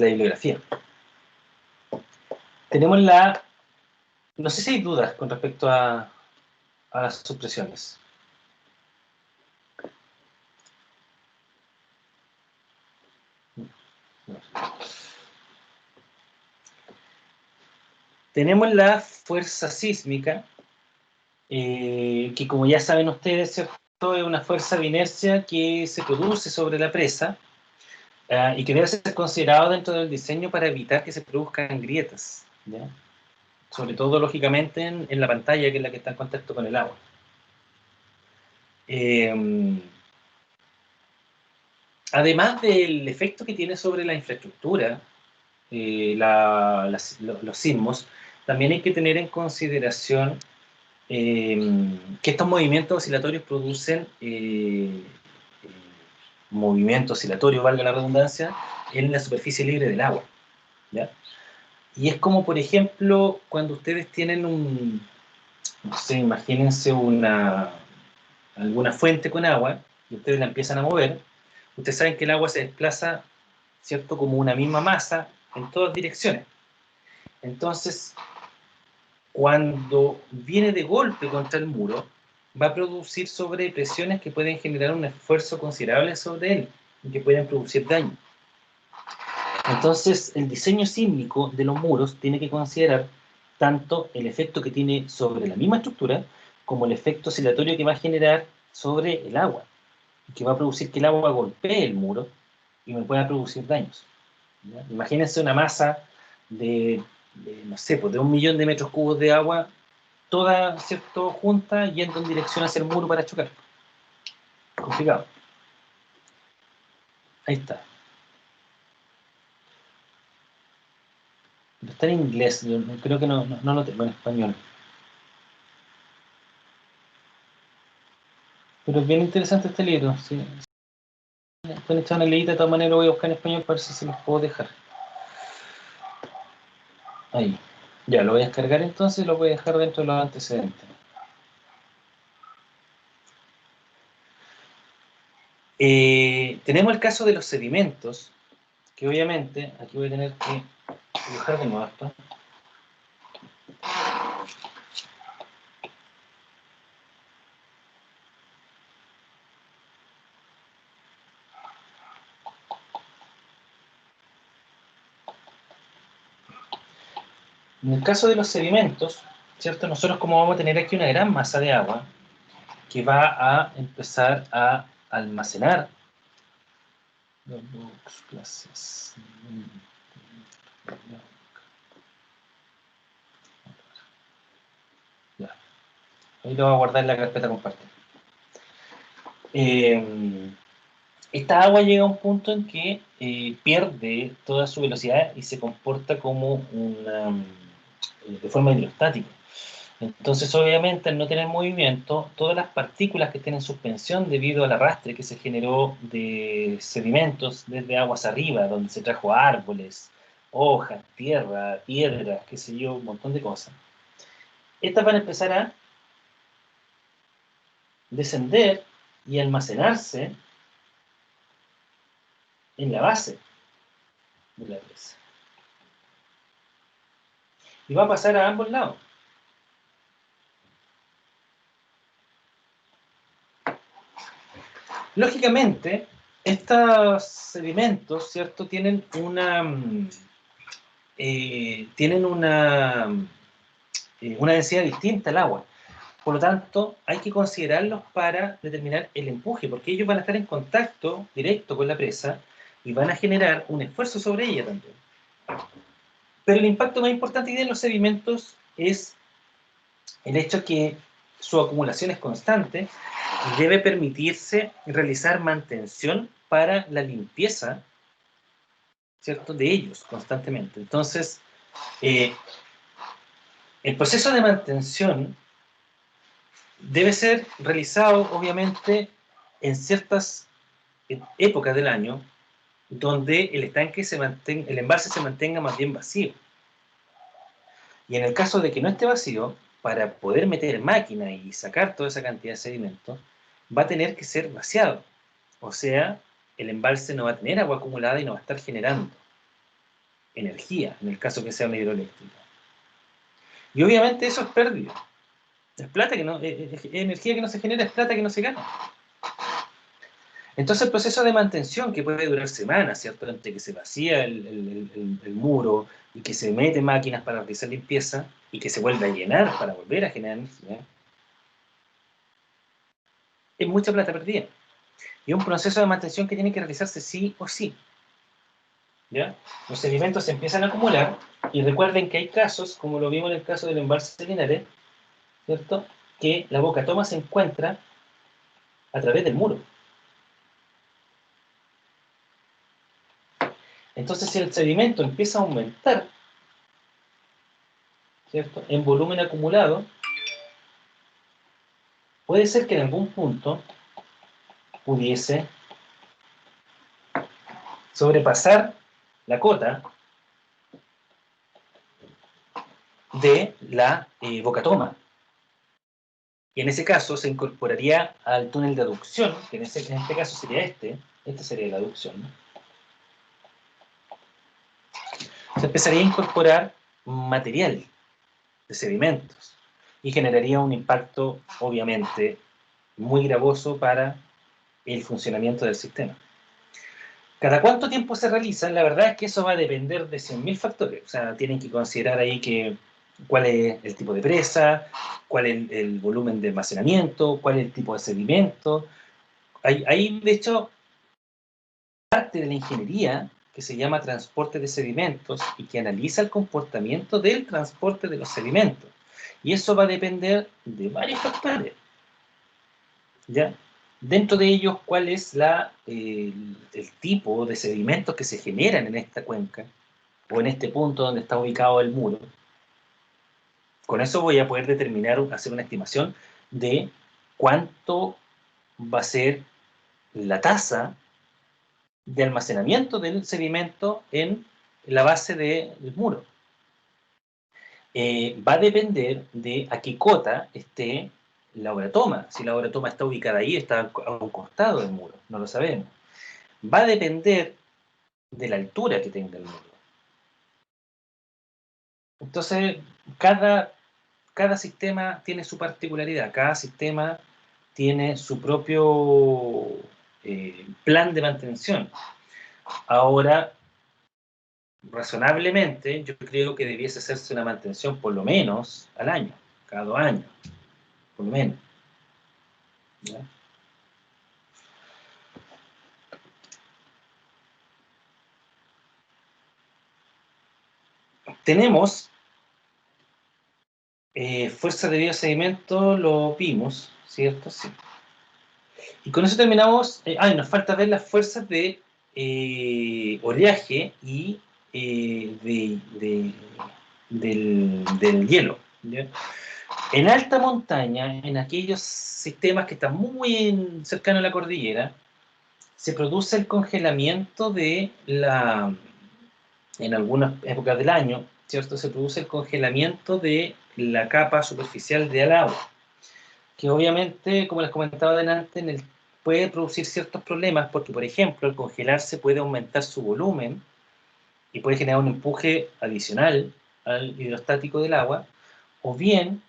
bibliografía. Tenemos no sé si hay dudas con respecto a las supresiones. Tenemos la fuerza sísmica, que como ya saben ustedes, ¿cierto? Es una fuerza de inercia que se produce sobre la presa y que debe ser considerado dentro del diseño para evitar que se produzcan grietas, ¿ya? Sobre todo, lógicamente, en la pantalla, que es la que está en contacto con el agua. Además del efecto que tiene sobre la infraestructura, los sismos, también hay que tener en consideración que estos movimientos oscilatorios producen movimiento oscilatorio, valga la redundancia, en la superficie libre del agua, ¿ya? Y es como, por ejemplo, cuando ustedes tienen no sé, imagínense alguna fuente con agua, y ustedes la empiezan a mover, ustedes saben que el agua se desplaza, ¿cierto?, como una misma masa en todas direcciones. Entonces, cuando viene de golpe contra el muro, va a producir sobrepresiones que pueden generar un esfuerzo considerable sobre él y que pueden producir daño. Entonces, el diseño sísmico de los muros tiene que considerar tanto el efecto que tiene sobre la misma estructura como el efecto oscilatorio que va a generar sobre el agua, que va a producir que el agua golpee el muro y me pueda producir daños, ¿ya? Imagínense una masa no sé, pues de 1 millón de metros cúbicos de agua, toda, ¿cierto?, junta, yendo en dirección hacia el muro para chocar. Complicado. Ahí está. Pero está en inglés, yo creo que no lo tengo en español. Pero es bien interesante este libro, sí. Pueden echar una leída, de todas maneras lo voy a buscar en español para ver si se los puedo dejar. Ahí. Ya, lo voy a descargar entonces y lo voy a dejar dentro de los antecedentes. Tenemos el caso de los sedimentos, que obviamente, aquí voy a tener que dibujar de nuevo esto. En el caso de los sedimentos, ¿cierto? Nosotros, como vamos a tener aquí una gran masa de agua que va a empezar a almacenar los clases. Ya. Ahí lo voy a guardar en la carpeta compartida. Esta agua llega a un punto en que pierde toda su velocidad y se comporta como de forma hidrostática. Entonces, obviamente, al no tener movimiento, todas las partículas que estén en suspensión debido al arrastre que se generó de sedimentos desde aguas arriba, donde se trajo árboles, hojas, tierra, piedras, qué sé yo, un montón de cosas, estas van a empezar a descender y almacenarse en la base de la presa. Y va a pasar a ambos lados. Lógicamente, estos sedimentos, ¿cierto?, tienen una densidad distinta al agua. Por lo tanto, hay que considerarlos para determinar el empuje, porque ellos van a estar en contacto directo con la presa y van a generar un esfuerzo sobre ella también. Pero el impacto más importante que tienen los sedimentos es el hecho que su acumulación es constante y debe permitirse realizar mantención para la limpieza, ¿cierto?, de ellos constantemente. Entonces, el proceso de mantención debe ser realizado, obviamente, en ciertas épocas del año, donde el estanque el embalse se mantenga más bien vacío. Y en el caso de que no esté vacío, para poder meter máquina y sacar toda esa cantidad de sedimentos, va a tener que ser vaciado. O sea, el embalse no va a tener agua acumulada y no va a estar generando energía, en el caso que sea una hidroeléctrica. Y obviamente eso es pérdida. Es plata que no, es energía que no se genera, es plata que no se gana. Entonces el proceso de mantención, que puede durar semanas, ¿cierto? Entre que se vacía el muro y que se mete máquinas para realizar limpieza y que se vuelve a llenar para volver a generar energía, es mucha plata perdida. Y es un proceso de mantención que tiene que realizarse sí o sí. ¿Ya? Los sedimentos se empiezan a acumular y recuerden que hay casos, como lo vimos en el caso del embalse de Linares, ¿cierto? Que la boca toma se encuentra a través del muro. Entonces, si el sedimento empieza a aumentar, ¿cierto?, en volumen acumulado, puede ser que en algún punto pudiese sobrepasar la cota de la boca toma. Y en ese caso se incorporaría al túnel de aducción, que en este caso sería este sería la aducción, ¿no? Se empezaría a incorporar material de sedimentos y generaría un impacto, obviamente, muy gravoso para el funcionamiento del sistema. ¿Cada cuánto tiempo se realizan? La verdad es que eso va a depender de 100.000 factores. O sea, tienen que considerar ahí cuál es el tipo de presa, cuál es el volumen de almacenamiento, cuál es el tipo de sedimento. Hay, de hecho, parte de la ingeniería que se llama transporte de sedimentos y que analiza el comportamiento del transporte de los sedimentos. Y eso va a depender de varios factores, ¿ya? Dentro de ellos, cuál es el tipo de sedimentos que se generan en esta cuenca o en este punto donde está ubicado el muro. Con eso voy a poder determinar, hacer una estimación de cuánto va a ser la tasa de almacenamiento del sedimento en la base del muro. Va a depender de a qué cota esté la obra toma. Si la obra toma está ubicada ahí, está a un costado del muro, no lo sabemos. Va a depender de la altura que tenga el muro. Entonces, cada sistema tiene su particularidad, cada sistema tiene su propio plan de mantención. Ahora, razonablemente, yo creo que debiese hacerse una mantención por lo menos al año, cada 2 años, por lo menos. ¿Ya? Tenemos fuerza de biosedimento, lo vimos, ¿cierto? Sí. Y con eso terminamos. Nos falta ver las fuerzas de oleaje y del hielo, ¿ya? En alta montaña, en aquellos sistemas que están muy cercanos a la cordillera, se produce el congelamiento en algunas épocas del año, ¿cierto? Se produce el congelamiento de la capa superficial del agua, que obviamente, como les comentaba adelante, puede producir ciertos problemas porque, por ejemplo, al congelarse puede aumentar su volumen y puede generar un empuje adicional al hidrostático del agua, o bien,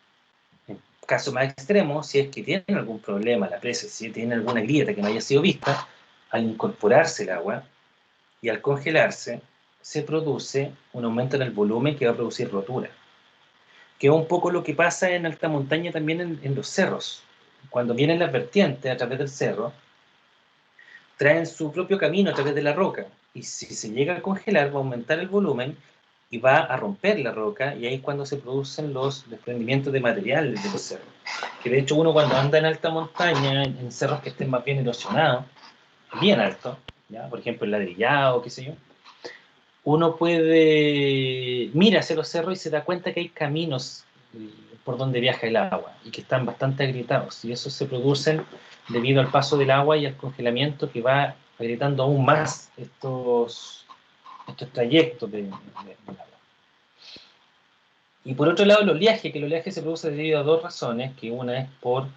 en caso más extremo, si es que tienen algún problema la presa, si tienen alguna grieta que no haya sido vista, al incorporarse el agua y al congelarse, se produce un aumento en el volumen que va a producir rotura. Que es un poco lo que pasa en alta montaña también en los cerros. Cuando vienen las vertientes a través del cerro, traen su propio camino a través de la roca. Y si se llega a congelar, va a aumentar el volumen y va a romper la roca, y ahí es cuando se producen los desprendimientos de materiales de los cerros. Que de hecho uno cuando anda en alta montaña, en cerros que estén más bien erosionados, bien altos, ¿ya? Por ejemplo el ladrillado, qué sé yo, uno mira hacia los cerros y se da cuenta que hay caminos por donde viaja el agua y que están bastante agrietados, y eso se producen debido al paso del agua y al congelamiento que va agrietando aún más estos trayectos del agua. Y por otro lado el oleaje, que el oleaje se produce debido a dos razones, que una es por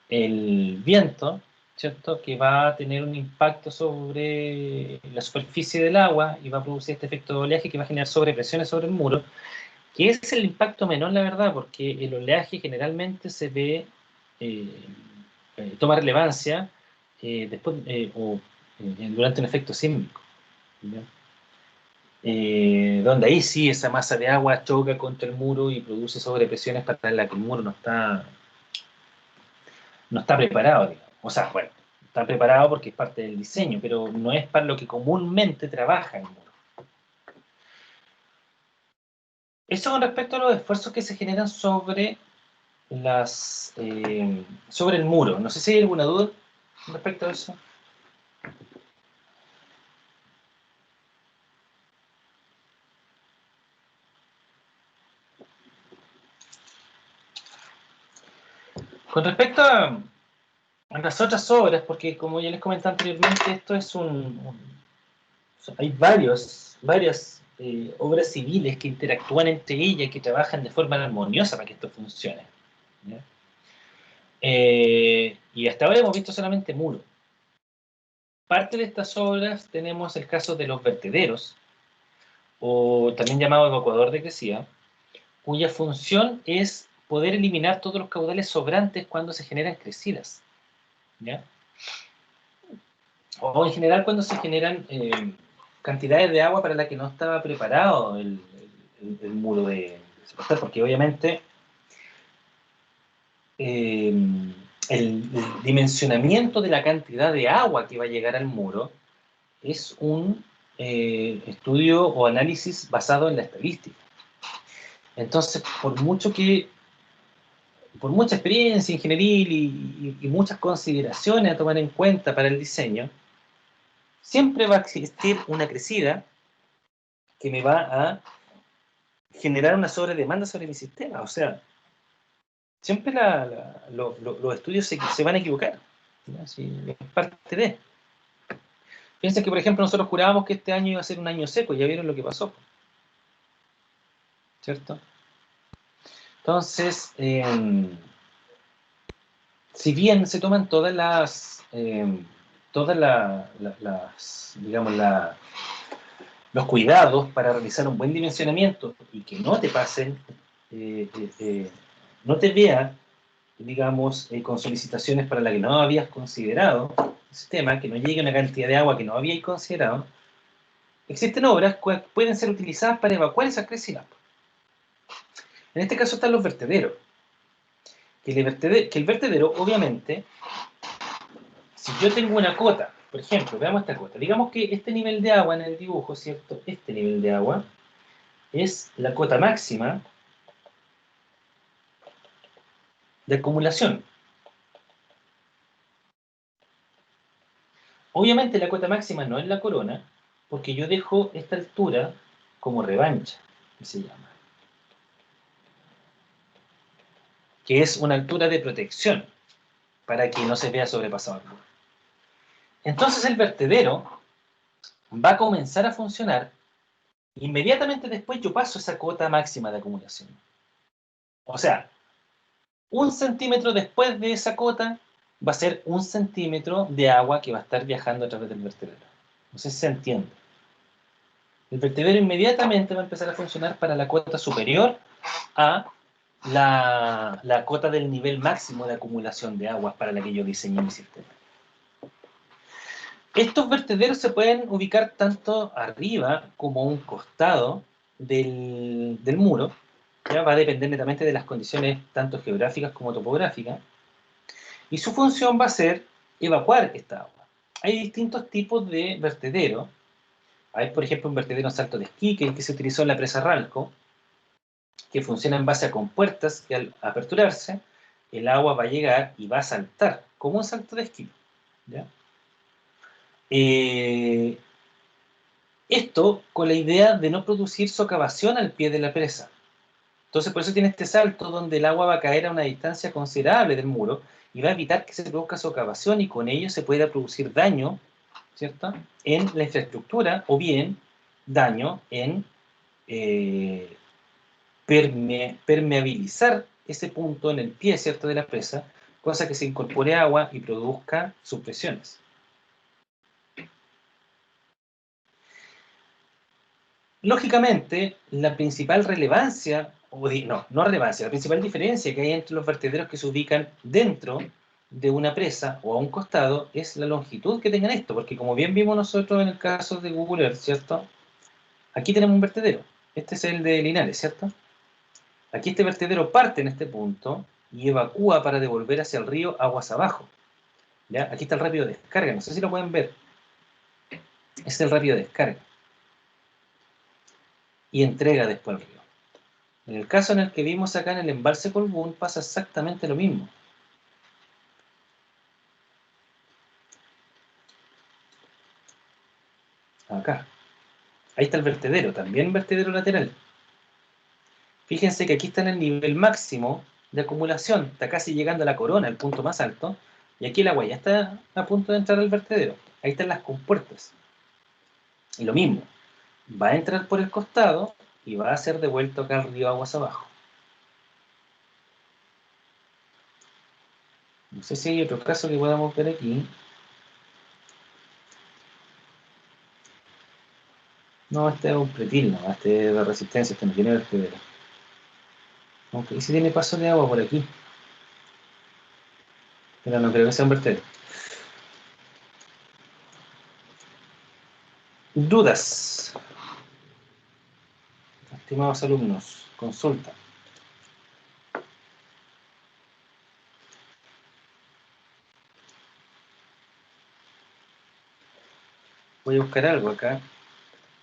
el viento, ¿cierto?, que va a tener un impacto sobre la superficie del agua y va a producir este efecto de oleaje que va a generar sobrepresiones sobre el muro, que es el impacto menor, la verdad, porque el oleaje generalmente se ve, toma relevancia después durante un efecto sísmico, ¿ya? Donde ahí sí esa masa de agua choca contra el muro y produce sobrepresiones para la que el muro no está preparado, digamos. O sea, bueno, está preparado porque es parte del diseño, pero no es para lo que comúnmente trabaja el muro. Eso con respecto a los esfuerzos que se generan sobre sobre el muro. No sé si hay alguna duda con respecto a eso. Con respecto a las otras obras, porque como ya les comenté anteriormente, esto es hay varias obras civiles que interactúan entre ellas y que trabajan de forma armoniosa para que esto funcione, ¿ya? Y hasta ahora hemos visto solamente muros. Parte de estas obras tenemos el caso de los vertederos, o también llamado evacuador de crecida, cuya función es poder eliminar todos los caudales sobrantes cuando se generan crecidas, ¿ya? O en general cuando se generan cantidades de agua para la que no estaba preparado el muro de soportar, porque obviamente el dimensionamiento de la cantidad de agua que va a llegar al muro es un estudio o análisis basado en la estadística. Entonces, por mucha experiencia ingenieril y muchas consideraciones a tomar en cuenta para el diseño, siempre va a existir una crecida que me va a generar una sobredemanda sobre mi sistema. O sea, siempre los estudios se van a equivocar, ¿no? Sí, es parte de. Piensen que, por ejemplo, nosotros jurábamos que este año iba a ser un año seco, ya vieron lo que pasó, ¿cierto? Entonces, si bien se toman digamos, los cuidados para realizar un buen dimensionamiento y que no te pasen, no te vea, digamos, con solicitaciones para las que no habías considerado el sistema, que no llegue una cantidad de agua que no habíais considerado, existen obras que pueden ser utilizadas para evacuar esas crecidas. En este caso están los vertederos. Que el vertedero, obviamente, si yo tengo una cota, por ejemplo, veamos esta cota, digamos que este nivel de agua en el dibujo, ¿cierto? Este nivel de agua es la cota máxima de acumulación. Obviamente la cota máxima no es la corona, porque yo dejo esta altura como revancha, que se llama, que es una altura de protección, para que no se vea sobrepasado el muro. Entonces el vertedero va a comenzar a funcionar inmediatamente después yo paso esa cota máxima de acumulación. O sea, 1 centímetro después de esa cota va a ser 1 centímetro de agua que va a estar viajando a través del vertedero. No sé si se entiende. El vertedero inmediatamente va a empezar a funcionar para la cota superior a la cota del nivel máximo de acumulación de aguas para la que yo diseñé mi sistema. Estos vertederos se pueden ubicar tanto arriba como a un costado del muro. Ya va a depender netamente de las condiciones tanto geográficas como topográficas. Y su función va a ser evacuar esta agua. Hay distintos tipos de vertederos. Hay, por ejemplo, un vertedero en salto de esquí, que es el que se utilizó en la presa Ralco, que funciona en base a compuertas que al aperturarse, el agua va a llegar y va a saltar, como un salto de esquí, ¿ya? Esto con la idea de no producir socavación al pie de la presa. Entonces, por eso tiene este salto donde el agua va a caer a una distancia considerable del muro y va a evitar que se produzca socavación y con ello se pueda producir daño, ¿cierto?, en la infraestructura o bien daño en permeabilizar ese punto en el pie, ¿cierto?, de la presa, cosa que se incorpore agua y produzca subpresiones. Lógicamente, la principal relevancia, no relevancia, la principal diferencia que hay entre los vertederos que se ubican dentro de una presa o a un costado es la longitud que tengan esto, porque como bien vimos nosotros en el caso de Google Earth, ¿cierto? Aquí tenemos un vertedero, este es el de Linares, ¿cierto? Aquí este vertedero parte en este punto y evacúa para devolver hacia el río aguas abajo. ¿Ya? Aquí está el rápido de descarga, no sé si lo pueden ver. Es el rápido de descarga. Y entrega después al río. En el caso en el que vimos acá en el embalse Colbún pasa exactamente lo mismo. Acá. Ahí está el vertedero, también vertedero lateral. Fíjense que aquí está en el nivel máximo de acumulación, está casi llegando a la corona, el punto más alto, y aquí el agua ya está a punto de entrar al vertedero. Ahí están las compuertas. Y lo mismo, va a entrar por el costado y va a ser devuelto acá al río aguas abajo. No sé si hay otro caso que podamos ver aquí. No, este es un pretil, no, este es de resistencia, este no tiene vertedero. Aunque sí tiene paso de agua por aquí. Pero no creo que sea un vertedero. Dudas. Estimados alumnos, consulta. Voy a buscar algo acá,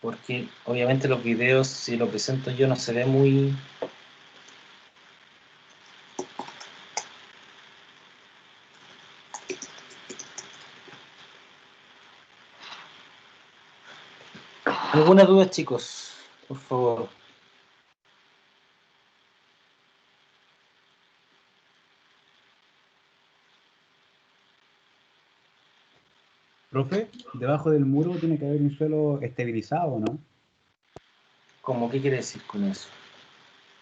porque obviamente los videos, si lo presento yo, no se ve muy... ¿Alguna duda, chicos? Por favor. Profe, debajo del muro tiene que haber un suelo estabilizado, ¿no? ¿Cómo? ¿Qué quiere decir con eso?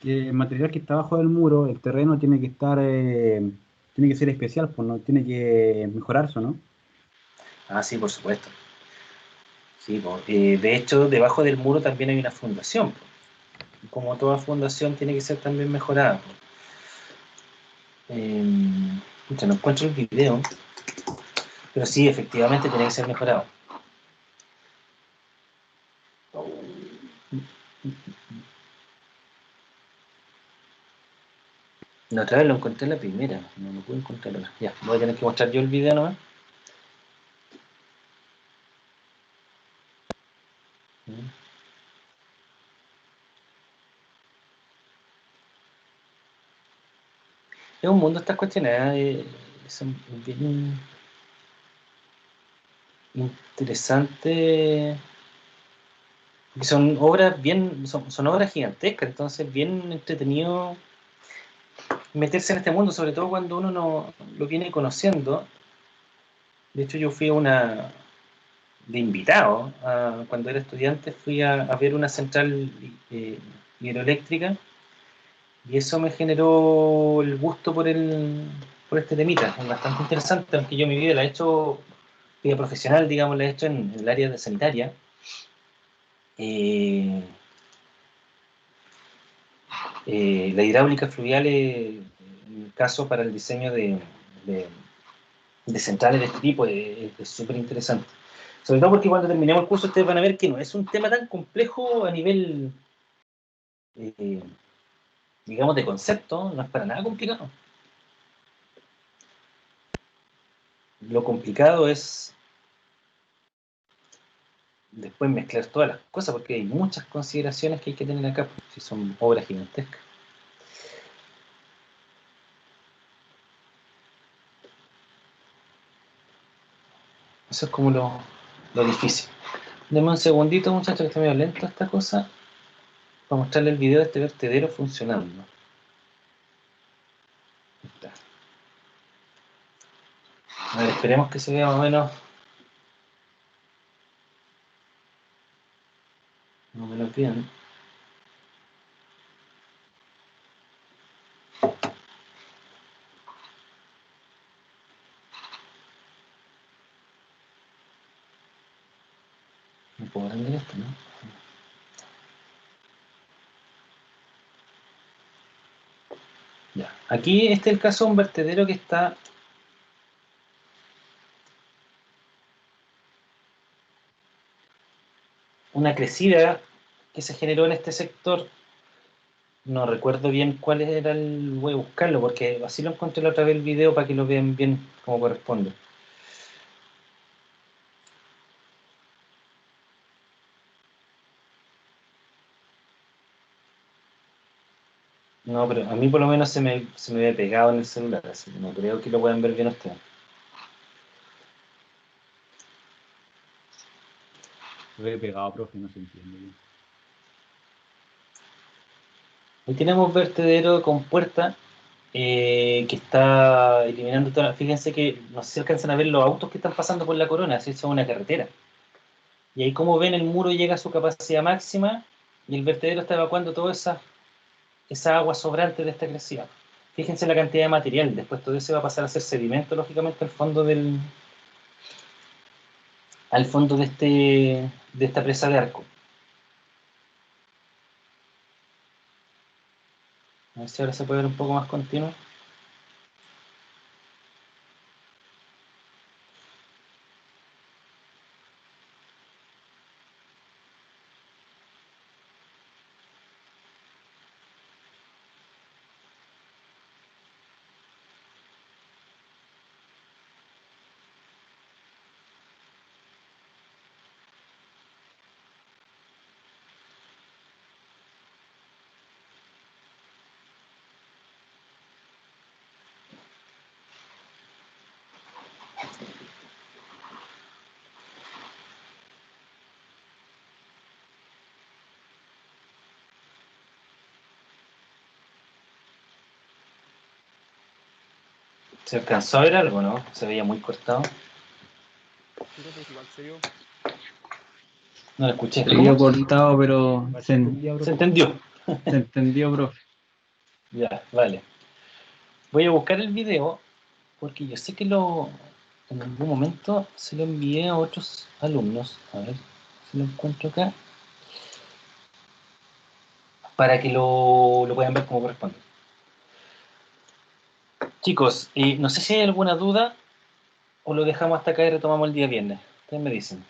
Que el material que está abajo del muro, el terreno tiene que estar, tiene que ser especial, pues no tiene que mejorarse, ¿no? Ah, sí, por supuesto. Sí, de hecho, debajo del muro también hay una fundación. Y como toda fundación tiene que ser también mejorada. Pucha, no encuentro el video, pero sí, efectivamente tiene que ser mejorado. La otra vez lo encontré en la primera, no lo pude encontrar ahora. Ya, voy a tener que mostrar yo el video nomás. Es un mundo estas cuestiones, son bien interesantes, y son obras bien, son obras gigantescas, entonces bien entretenido meterse en este mundo, sobre todo cuando uno no lo viene conociendo. De hecho, yo fui de invitado, cuando era estudiante, fui a ver una central hidroeléctrica y eso me generó el gusto por este temita. Es bastante interesante, aunque yo mi vida la he hecho, vida profesional, digamos, la he hecho en el área de sanitaria. La hidráulica fluvial es un caso para el diseño de centrales de este tipo, es súper interesante. Sobre todo porque cuando terminemos el curso ustedes van a ver que no es un tema tan complejo a nivel, eh, digamos, de concepto, no es para nada complicado. Lo complicado es después mezclar todas las cosas, porque hay muchas consideraciones que hay que tener acá, si son obras gigantescas. Eso es como lo difícil. Deme un segundito, muchachos, que está medio lento esta cosa. para mostrarle el video de este vertedero funcionando. Ahí está. A ver, esperemos que se vea más o menos bien. No puedo aprender esto, ¿no? Ya. Aquí este es el caso de un vertedero que está una crecida que se generó en este sector. No recuerdo bien cuál era el... Voy a buscarlo porque así lo encontré la otra vez el video para que lo vean bien como corresponde. No, pero a mí por lo menos se me ve pegado en el celular, así que no creo que lo puedan ver bien ustedes. Lo he pegado, profe, no se entiende bien. Ahí tenemos vertedero con puerta que está eliminando toda. Fíjense que no sé si alcanzan a ver los autos que están pasando por la Corona, así es una carretera. Y ahí como ven el muro llega a su capacidad máxima y el vertedero está evacuando toda esa agua sobrante de esta crecida. Fíjense la cantidad de material, después todo eso va a pasar a ser sedimento, lógicamente, al fondo de esta presa de Arco. A ver si ahora se puede ver un poco más continuo. ¿Se alcanzó a ver algo, no? Se veía muy cortado. Sí, profe, igual se vio. No lo escuché. Se había ¿Cómo? cortado, pero Igual se entendía, Se profe. entendió. se entendió, profe. Ya, vale. Voy a buscar el video porque yo sé que en algún momento se lo envié a otros alumnos. A ver si lo encuentro acá. Para que lo puedan ver como corresponde. Chicos, no sé si hay alguna duda o lo dejamos hasta acá y retomamos el día viernes. Ustedes me dicen.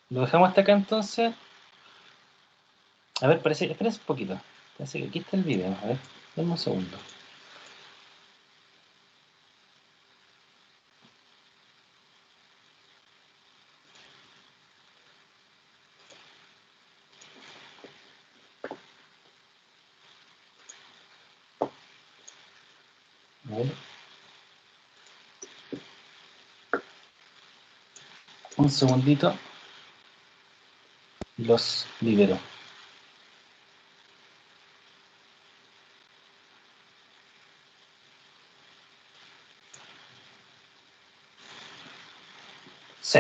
¿Lo dejamos hasta acá entonces? A ver, espérense un poquito. Parece que aquí está el video. A ver, denme un segundo. A ver. Un segundito. Y los libero. Sí,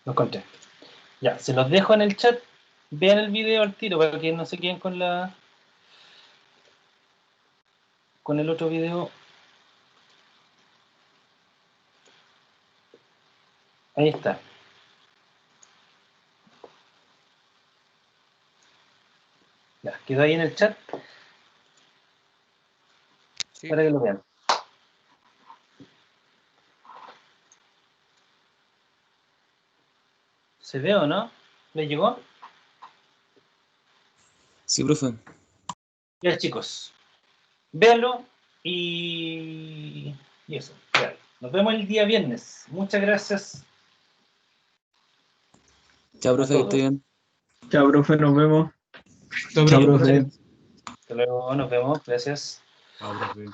lo encontré. Ya, se los dejo en el chat. Vean el video al tiro para que no se queden con el otro video. Ahí está. Ya, quedó ahí en el chat Sí. para que lo vean. ¿Se ve o no? ¿Les llegó? Sí, profe. Ya, chicos. Véanlo y eso. Ya. Nos vemos el día viernes. Muchas gracias Chao, a profe, que esté todos. bien. Chao, profe, nos vemos. Chao, Chao, profe. profe. Hasta luego, nos vemos, gracias. Chao, profe.